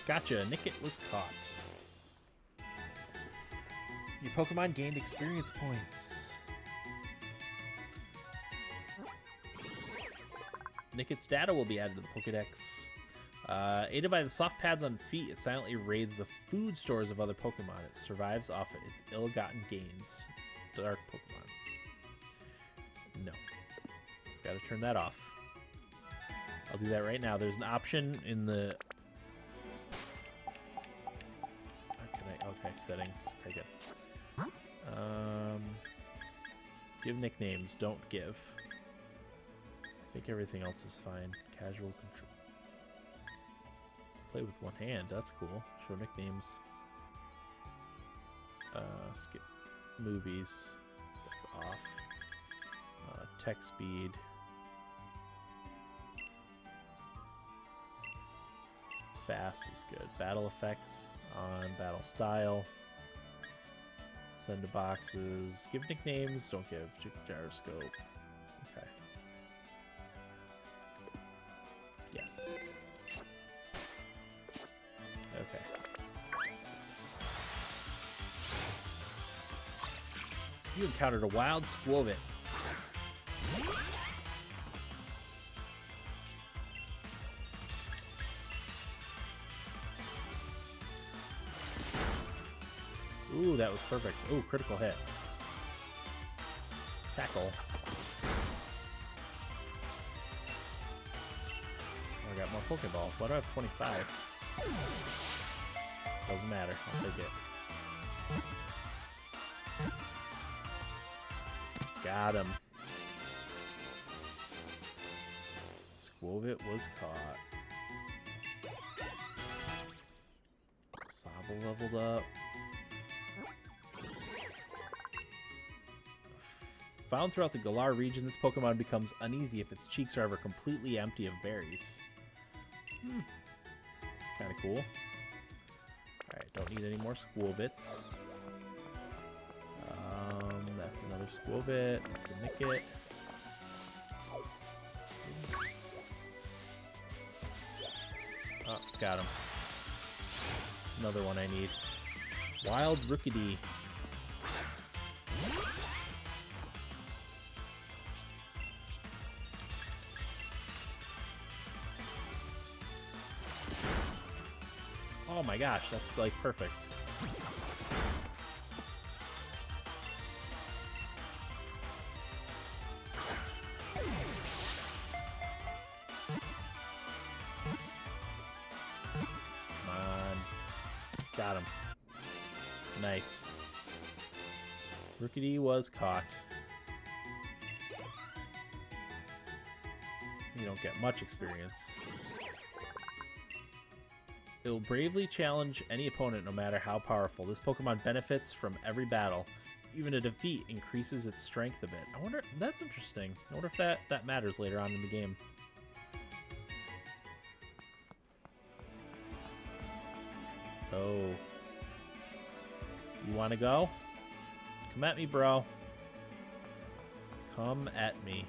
Gotcha. Nickit was caught. Your Pokemon gained experience points. Nickit's data will be added to the Pokedex. Aided by the soft pads on its feet, it silently raids the food stores of other Pokemon. It survives off its ill-gotten gains. Dark Pokemon. No. Gotta turn that off. I'll do that right now. There's an option in the... Okay, settings. Okay, good. Give nicknames. Don't give. think everything else is fine. Casual control. Play with one hand. That's cool. Show nicknames. Skip movies. That's off. Tech speed. Fast is good. Battle effects on. Battle style. Send to boxes. Give nicknames. Don't give gyroscope. Okay. Yes. Okay. You encountered a wild Squovit. Ooh, that was perfect. Ooh, critical hit. Tackle. Oh, I got more Pokeballs. Why do I have 25? Doesn't matter. I'll take it. Got him. Squovit was caught. Sobble leveled up. Found throughout the Galar region, this Pokemon becomes uneasy if its cheeks are ever completely empty of berries. It's kind of cool. Alright, don't need any more Squovits. That's another Squovit. That's a Nickit. Oh, got him. Another one I need. Wild Rookidee. Oh my gosh, that's like perfect. Come on. Got him. Nice. Rookidee was caught. You don't get much experience. It will bravely challenge any opponent no matter how powerful. This Pokemon benefits from every battle. Even a defeat increases its strength a bit. I wonder, that's interesting. I wonder if that matters later on in the game. Oh. You want to go? Come at me, bro. Come at me.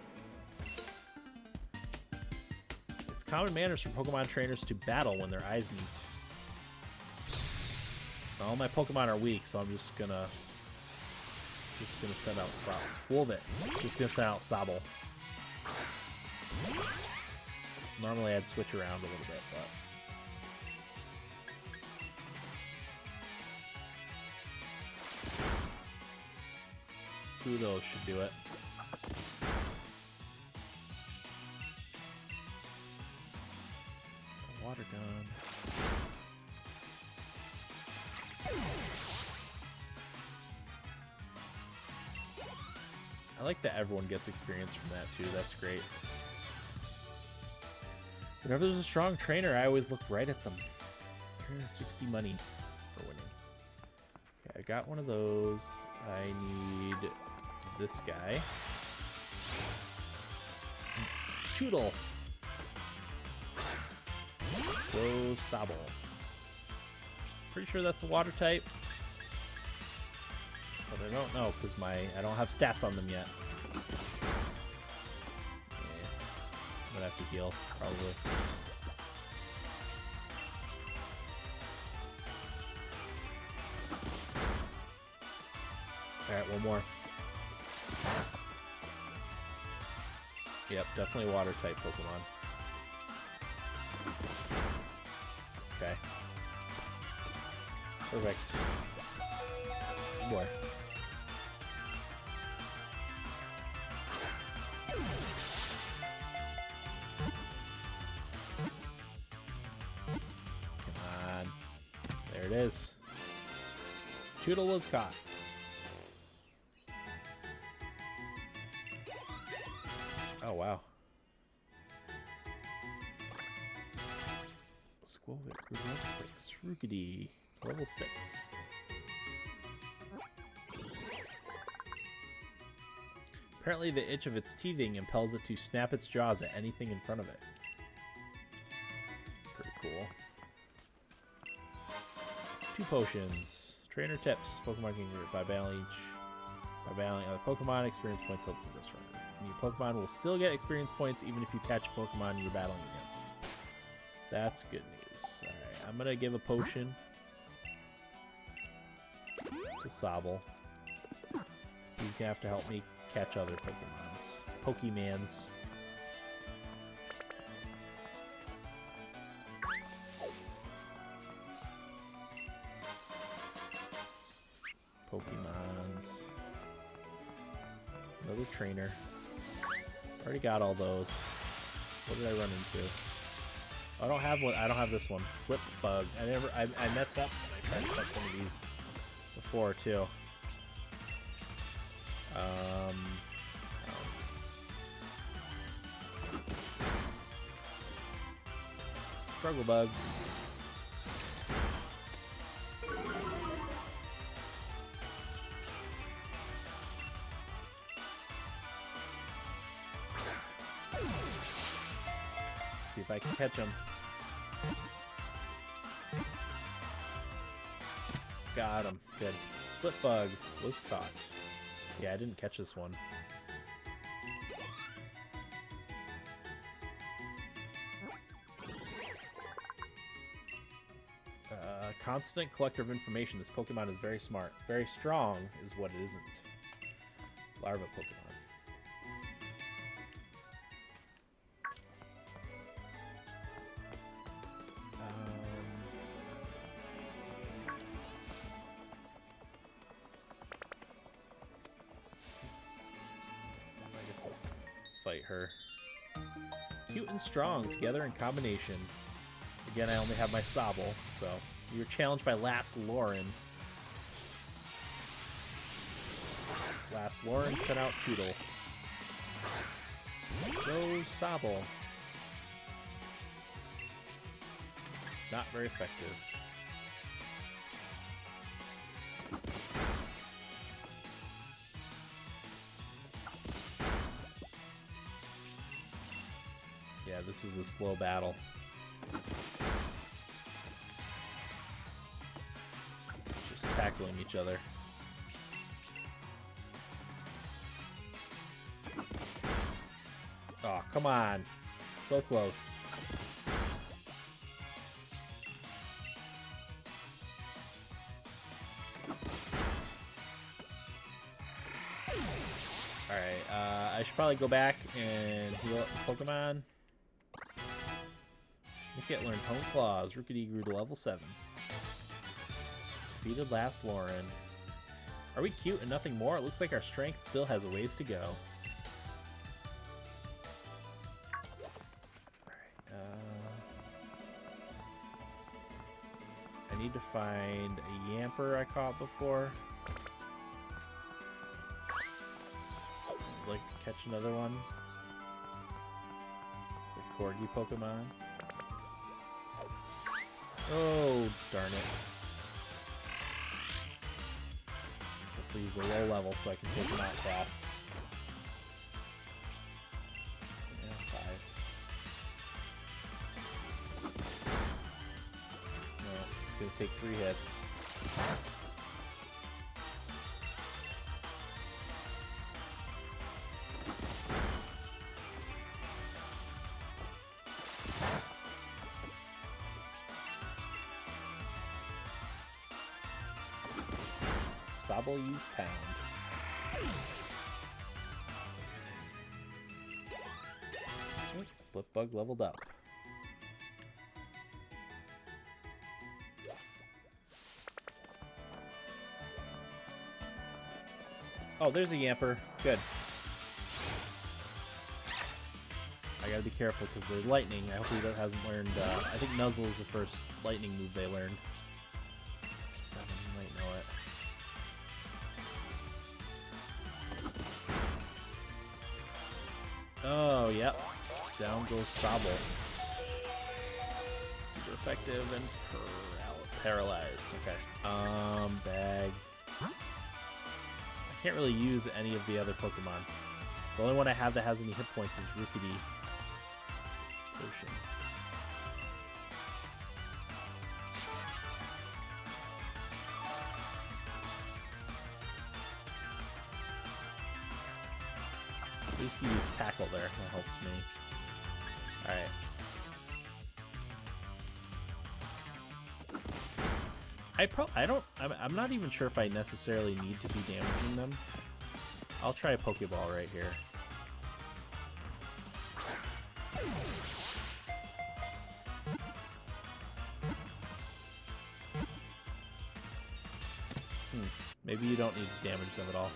It's common manners for Pokemon trainers to battle when their eyes meet. All my Pokemon are weak, so I'm just gonna send out Squovit. Just gonna send out Sobble. Normally I'd switch around a little bit, but two of those should do it. Water gun. I like that everyone gets experience from that too. That's great. Whenever there's a strong trainer, I always look right at them. 360 money for winning. Okay, I got one of those. I need this guy. Choodle. Go Sobble. Pretty sure that's a water type. But I don't know because I don't have stats on them yet. Yeah. I'm gonna have to heal, probably. Alright, one more. Yep, definitely water type Pokemon. Okay. Perfect. Good boy. Come on. There it is. Choodle was caught. Oh, wow. Quovic, level 6. Rookity, level 6. Apparently the itch of its teething impels it to snap its jaws at anything in front of it. Pretty cool. 2 potions. Trainer tips. Pokemon can get by battling other Pokemon, experience points help for this runner. Your Pokemon will still get experience points even if you catch a Pokemon you're battling against. That's good news. Alright, I'm gonna give a potion to Sobble. So he's gonna have to help me catch other Pokemans. Pokemons. Another trainer. Already got all those. What did I run into? I don't have one. I don't have this one. Flip bug. I messed up when I tried to catch one of these before too. Struggle bug. See if I can catch him. Got him. Good. Flip bug was caught. Yeah, I didn't catch this one. Constant collector of information. This Pokemon is very smart. Very strong is what it isn't. Larva Pokemon. I guess I'll fight her. Cute and strong together in combination. Again, I only have my Sobble, so you're challenged by Last Lauren. Last Lauren sent out Toodle. Go Sobble. Not very effective. Yeah, this is a slow battle. Just tackling each other. Oh, come on. So close. Alright, I should probably go back and heal up the Pokemon. Look at learned Hone Claws. Rookity grew to level 7. Defeated Last Lauren. Are we cute and nothing more? It looks like our strength still has a ways to go. I need to find a Yamper I caught before. I'd like to catch another one. The Corgi Pokemon. Oh, darn it. Hopefully he's a low level so I can take him out fast. Yeah, 5. No, it's gonna take 3 hits. Sobble use pound. Flip bug leveled up. Oh, there's a Yamper. Good. I gotta be careful because they're lightning. I hope he hasn't learned. I think Nuzzle is the first lightning move they learned. 7 might know it. Oh, yep. Down goes Sobble. Super effective and paralyzed. Okay. Bag. I can't really use any of the other Pokemon. The only one I have that has any hit points is Rookidee. Potion. At least you use Tackle there. That helps me. Alright. I'm not even sure if I necessarily need to be damaging them. I'll try a Pokeball right here. Maybe you don't need to damage them at all.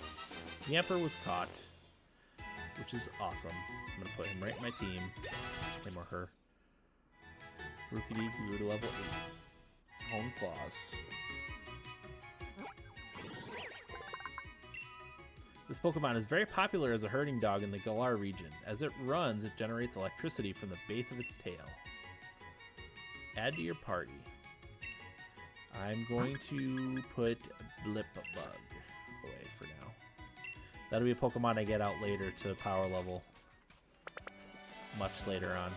Yamper was caught, which is awesome. I'm gonna put him right in my team. Him or her. Rookidee grew to level 8. Hone Claws. This Pokemon is very popular as a herding dog in the Galar region. As it runs, it generates electricity from the base of its tail. Add to your party. I'm going to put Blipbug away for now. That'll be a Pokemon I get out later to power level. Much later on.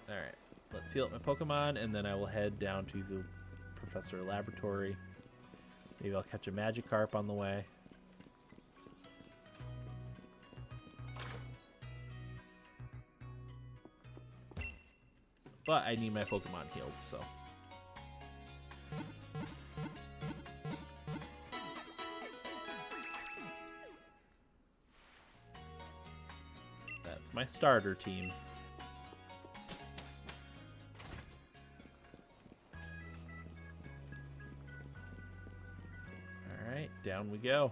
Alright, let's heal up my Pokemon, and then I will head down to the Professor Laboratory. Maybe I'll catch a Magikarp on the way. But I need my Pokemon healed, so. That's my starter team. Alright, down we go.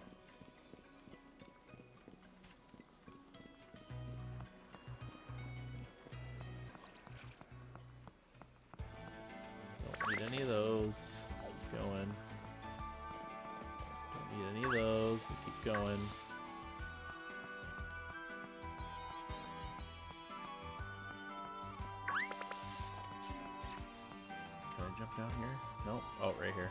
Don't need any of those. Keep going. Don't need any of those. We'll keep going. Can I jump down here? Nope. Oh, right here.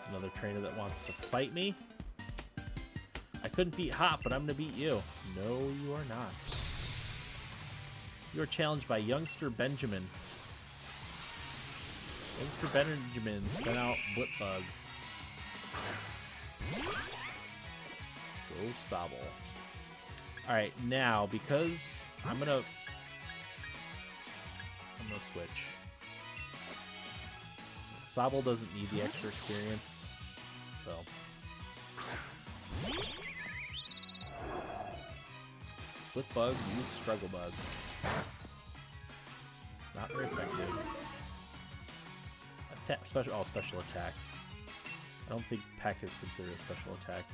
Another trainer that wants to fight me. I couldn't beat Hop, but I'm going to beat you. No, you are not. You are challenged by Youngster Benjamin. Youngster Benjamin sent out Blipbug. Go Sobble. Alright, now, because I'm going to switch. Sobble doesn't need the extra experience. So. Blipbug, use Struggle Bug. Not very effective. Attack, special attack. I don't think Peck is considered a special attack.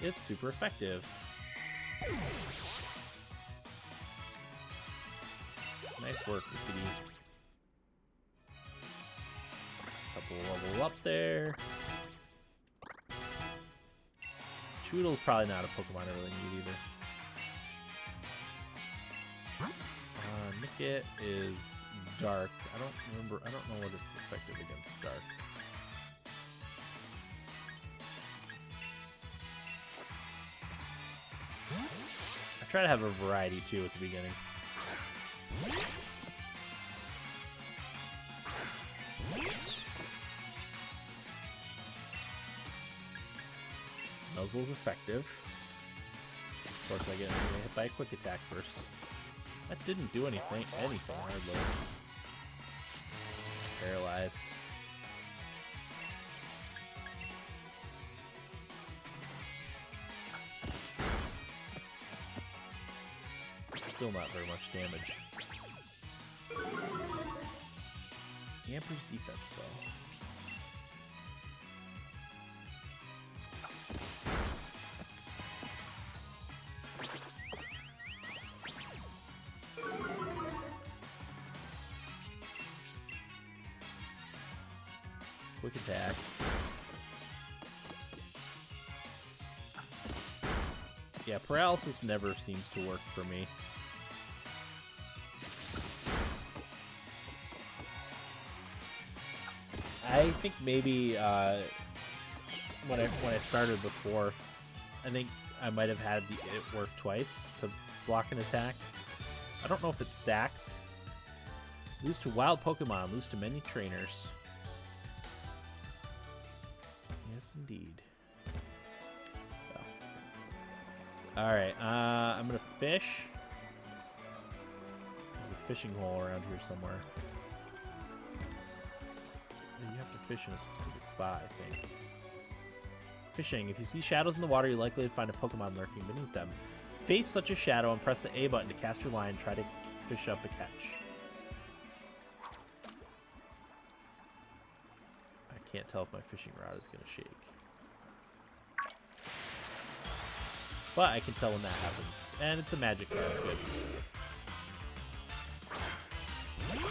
It's super effective. Nice work, Rookidee. Couple level up there. Choodle's probably not a Pokemon I really need either. Nickit is dark. I don't know what it's effective against dark. I try to have a variety too at the beginning. Nuzzle's effective. Of course, I get hit by a quick attack first. That didn't do anything hardly. Paralyzed. Still not very much damage. Yamper's defense though. quick attack. Yeah, paralysis never seems to work for me. I think maybe when I started before, I think I might have had it work twice to block an attack. I don't know if it stacks. Lose to wild Pokemon, lose to many trainers. Yes, indeed. So. Alright, I'm gonna fish. There's a fishing hole around here somewhere. You have to fish in a specific spot, I think. Fishing. If you see shadows in the water, you're likely to find a Pokemon lurking beneath them. Face such a shadow and press the A button to cast your line and try to fish up a catch. I can't tell if my fishing rod is going to shake. But I can tell when that happens. And it's a magic card. Good.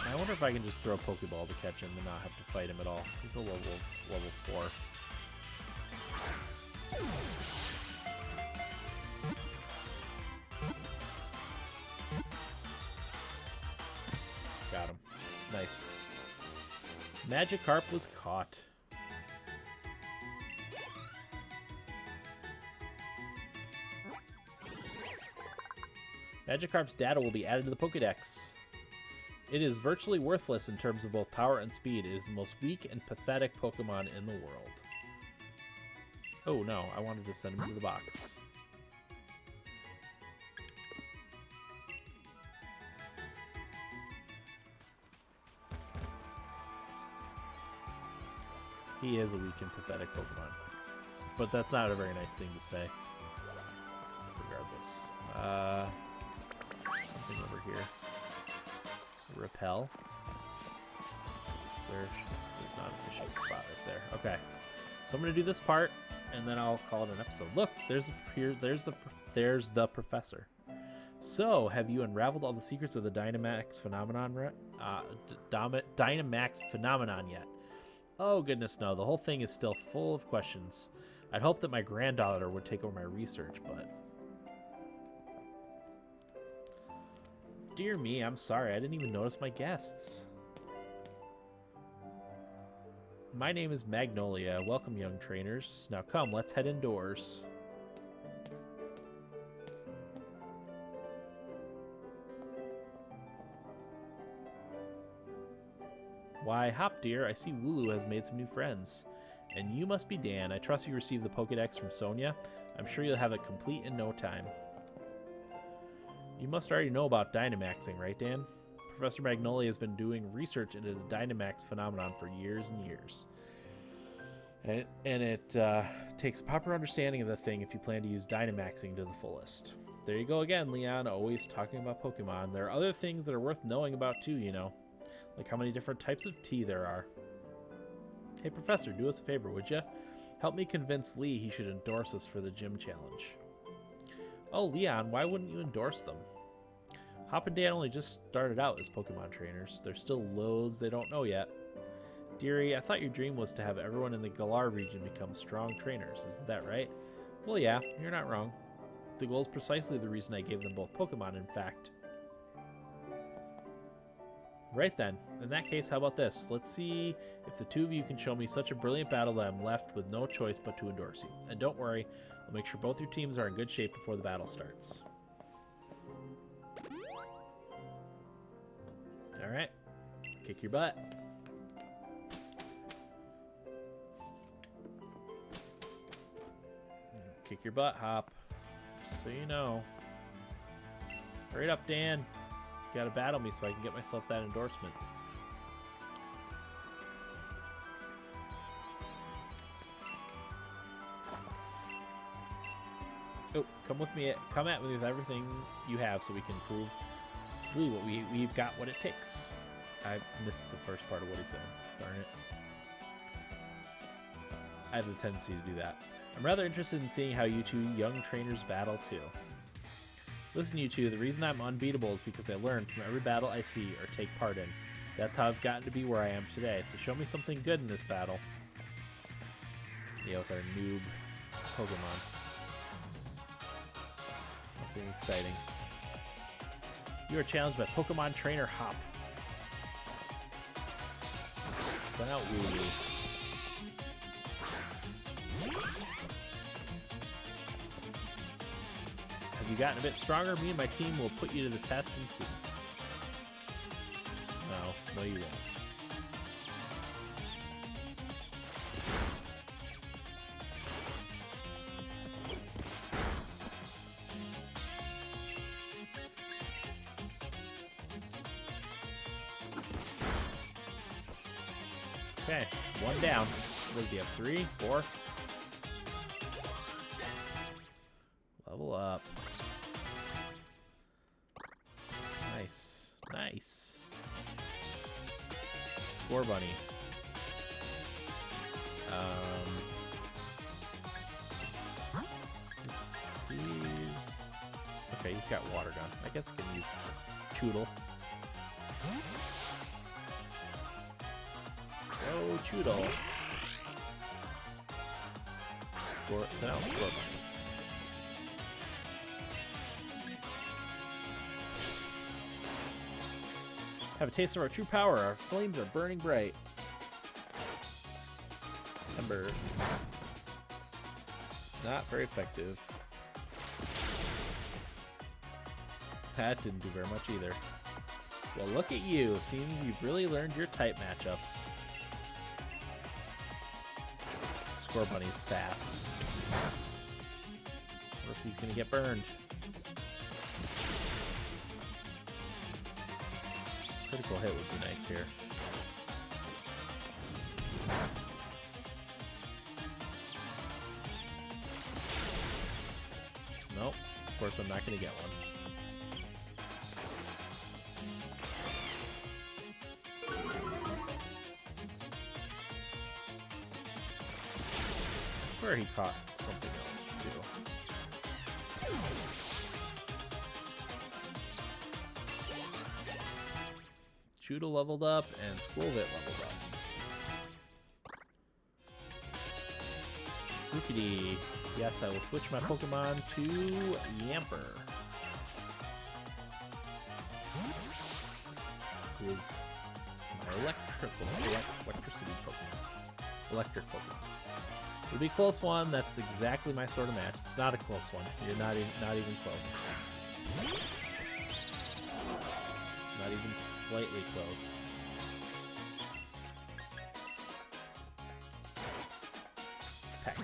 I wonder if I can just throw a Pokeball to catch him and not have to fight him at all. He's a level 4. Got him. Nice. Magikarp was caught. Magikarp's data will be added to the Pokédex. It is virtually worthless in terms of both power and speed. It is the most weak and pathetic Pokemon in the world. Oh no, I wanted to send him to the box. He is a weak and pathetic Pokemon. But that's not a very nice thing to say. Regardless. Something over here. Repel. There's not a fishing spot right there. Okay. So I'm going to do this part, and then I'll call it an episode. Look, there's the professor. So, have you unraveled all the secrets of the Dynamax phenomenon yet? Oh, goodness, no. The whole thing is still full of questions. I'd hope that my granddaughter would take over my research, but... Dear me, I'm sorry. I didn't even notice my guests. My name is Magnolia. Welcome, young trainers. Now come, let's head indoors. Why, Hop dear, I see Wooloo has made some new friends. And you must be Dan. I trust you received the Pokédex from Sonia. I'm sure you'll have it complete in no time. You must already know about Dynamaxing, right, Dan? Professor Magnolia has been doing research into the Dynamax phenomenon for years and years. And it takes a proper understanding of the thing if you plan to use Dynamaxing to the fullest. There you go again, Leon, always talking about Pokemon. There are other things that are worth knowing about too, you know. Like how many different types of tea there are. Hey, Professor, do us a favor, would you? Help me convince Lee he should endorse us for the gym challenge. Oh, Leon, why wouldn't you endorse them? Hop and Dan only just started out as Pokemon trainers. There's still loads they don't know yet. Dearie, I thought your dream was to have everyone in the Galar region become strong trainers. Isn't that right? Well, yeah, you're not wrong. The goal is precisely the reason I gave them both Pokemon, in fact. Right then. In that case, how about this? Let's see if the two of you can show me such a brilliant battle that I'm left with no choice but to endorse you. And don't worry, I'll make sure both your teams are in good shape before the battle starts. Alright. Kick your butt. Kick your butt, Hop. Just so you know. Hurry up, Dan. You gotta battle me so I can get myself that endorsement. Oh, come with me. Come at me with everything you have so we can prove really what we've got what it takes. I missed the first part of what he said. Darn it. I have the tendency to do that. I'm rather interested in seeing how you two young trainers battle too. Listen, you two, the reason I'm unbeatable is because I learn from every battle I see or take part in. That's how I've gotten to be where I am today, so show me something good in this battle. Yeah, with our noob Pokemon. Nothing exciting. You are challenged by Pokemon Trainer Hop. Send out Wooloo. Have you gotten a bit stronger? Me and my team will put you to the test and see. No, you won't. Okay, one down. What does he have? 3, 4? Level up. Nice. Nice. Score bunny. Okay, he's got water gun. I guess I can use Choodle. Go Choodle. Score bunny. Have a taste of our true power. Our flames are burning bright. Ember. Not very effective. That didn't do very much either. Well, look at you. Seems you've really learned your type matchups. Score Bunny's fast. What if he's gonna get burned? Critical hit would be nice here. Nope. Of course, I'm not gonna get one. I swear he caught something else too. Choodle leveled up and Squirrelvit leveled up. Rookity. Yes, I will switch my Pokemon to Yamper. Who is my electricity Pokemon. Electric Pokemon. It'll be a close one. That's exactly my sort of match. It's not a close one. You're not even close. Not even slightly close. Heck.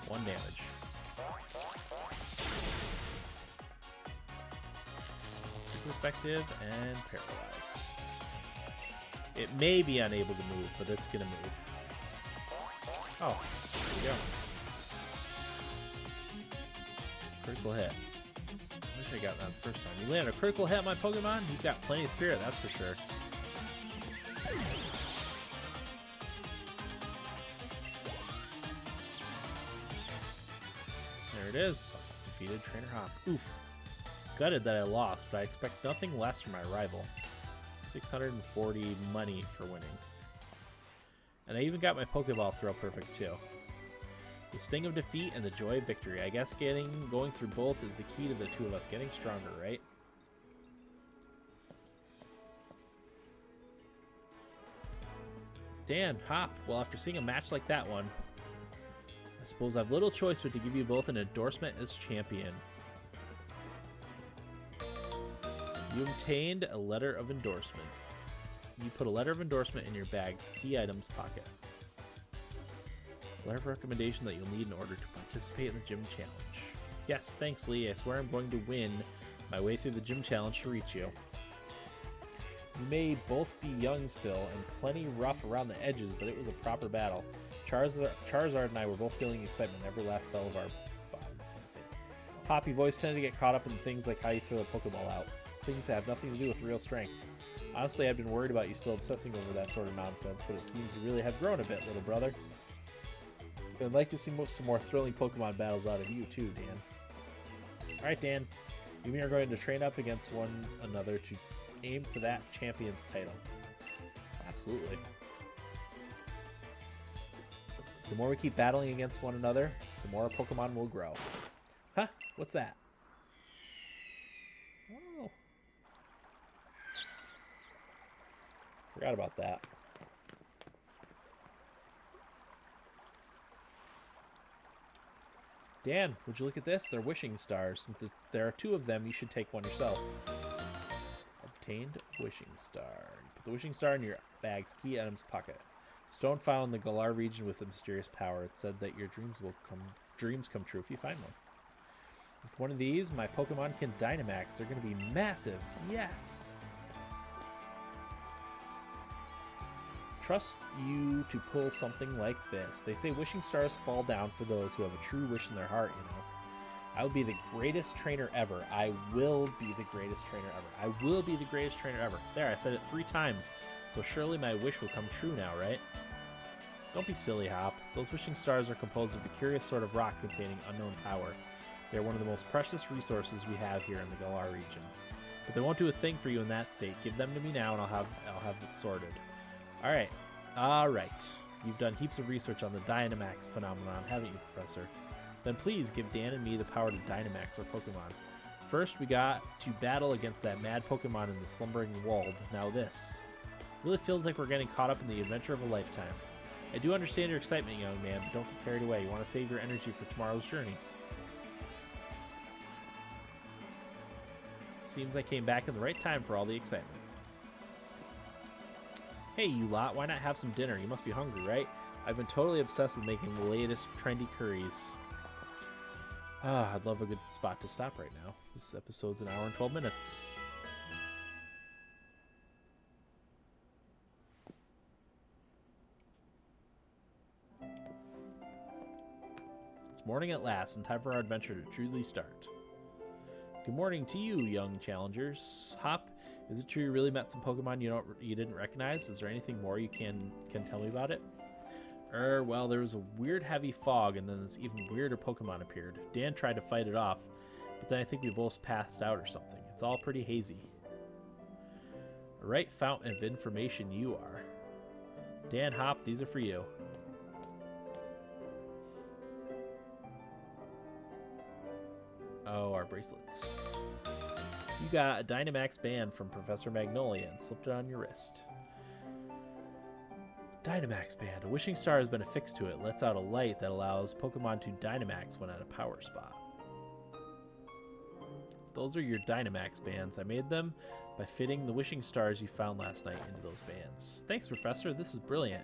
1 damage. Super effective and paralyzed. It may be unable to move, but it's gonna move. Oh, there we go. Critical hit. I wish I got that the first time. You landed a critical hit on my Pokemon? You've got plenty of spirit, that's for sure. There it is. Defeated Trainer Hop. Oof. Gutted that I lost, but I expect nothing less from my rival. 640 money for winning. And I even got my Pokeball throw perfect too. The sting of defeat and the joy of victory. I guess going through both is the key to the two of us getting stronger, right? Dan, Hop. Well, after seeing a match like that one, I suppose I have little choice but to give you both an endorsement as champion. You obtained a letter of endorsement. You put a letter of endorsement in your bag's key items pocket. A letter of recommendation that you'll need in order to participate in the gym challenge. Yes, thanks, Lee. I swear I'm going to win my way through the gym challenge to reach you. You may both be young still and plenty rough around the edges, but it was a proper battle. Charizard and I were both feeling excitement in every last cell of our bodies. Poppy voice tended to get caught up in things like how you throw a Pokeball out. Things that have nothing to do with real strength. Honestly, I've been worried about you still obsessing over that sort of nonsense, but it seems you really have grown a bit, little brother. I'd like to see some more thrilling Pokemon battles out of you too, Dan. Alright, Dan. You and me are going to train up against one another to aim for that champion's title. Absolutely. The more we keep battling against one another, the more our Pokemon will grow. Huh? What's that? Oh. Forgot about that. Dan, would you look at this? They're wishing stars. Since there are 2 of them, you should take one yourself. Obtained wishing star. You put the wishing star in your bag's key items pocket. Stone found in the Galar region with a mysterious power. It said that your dreams come true if you find one. With one of these, my Pokemon can Dynamax. They're going to be massive. Yes! Trust you to pull something like this. They say wishing stars fall down for those who have a true wish in their heart, you know. I will be the greatest trainer ever. I will be the greatest trainer ever. I will be the greatest trainer ever. There, I said it 3 times. So surely my wish will come true now, right? Don't be silly, Hop. Those wishing stars are composed of a curious sort of rock containing unknown power. They're one of the most precious resources we have here in the Galar region. But they won't do a thing for you in that state. Give them to me now and I'll have it sorted. Alright. Alright. You've done heaps of research on the Dynamax phenomenon, haven't you, Professor? Then please give Dan and me the power to Dynamax our Pokemon. First, we got to battle against that mad Pokemon in the slumbering world. Now this. Really feels like we're getting caught up in the adventure of a lifetime. I do understand your excitement, young man, but don't get carried away. You want to save your energy for tomorrow's journey. Seems I came back in the right time for all the excitement. Hey, you lot, why not have some dinner? You must be hungry, right? I've been totally obsessed with making the latest trendy curries. I'd love a good spot to stop right now. This episode's an hour and 12 minutes. It's morning at last, and time for our adventure to truly start. Good morning to you, young challengers. Hop, is it true you really met some Pokemon you didn't recognize? Is there anything more you can tell me about it? Well, there was a weird heavy fog, and then this even weirder Pokemon appeared. Dan tried to fight it off, but then I think we both passed out or something. It's all pretty hazy. A right fountain of information you are. Dan, Hop, these are for you. Oh, our bracelets. You got a Dynamax band from Professor Magnolia and slipped it on your wrist. Dynamax band. A wishing star has been affixed to it. Lets out a light that allows Pokemon to Dynamax when at a power spot. Those are your Dynamax bands. I made them by fitting the wishing stars you found last night into those bands. Thanks, Professor. This is brilliant.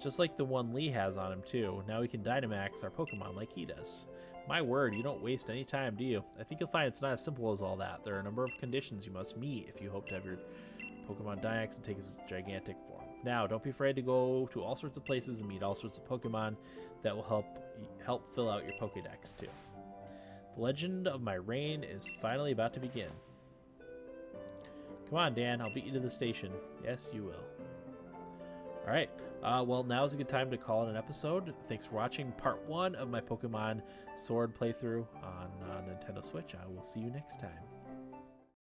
Just like the one Lee has on him, too. Now we can Dynamax our Pokemon like he does. My word, you don't waste any time, do you? I think you'll find it's not as simple as all that. There are a number of conditions you must meet if you hope to have your Pokemon Dynamax and take its gigantic form. Now, don't be afraid to go to all sorts of places and meet all sorts of Pokemon that will help fill out your Pokédex, too. The legend of my reign is finally about to begin. Come on, Dan, I'll beat you to the station. Yes, you will. Alright, well, now's a good time to call it an episode. Thanks for watching part 1 of my Pokemon Sword playthrough on Nintendo Switch. I will see you next time.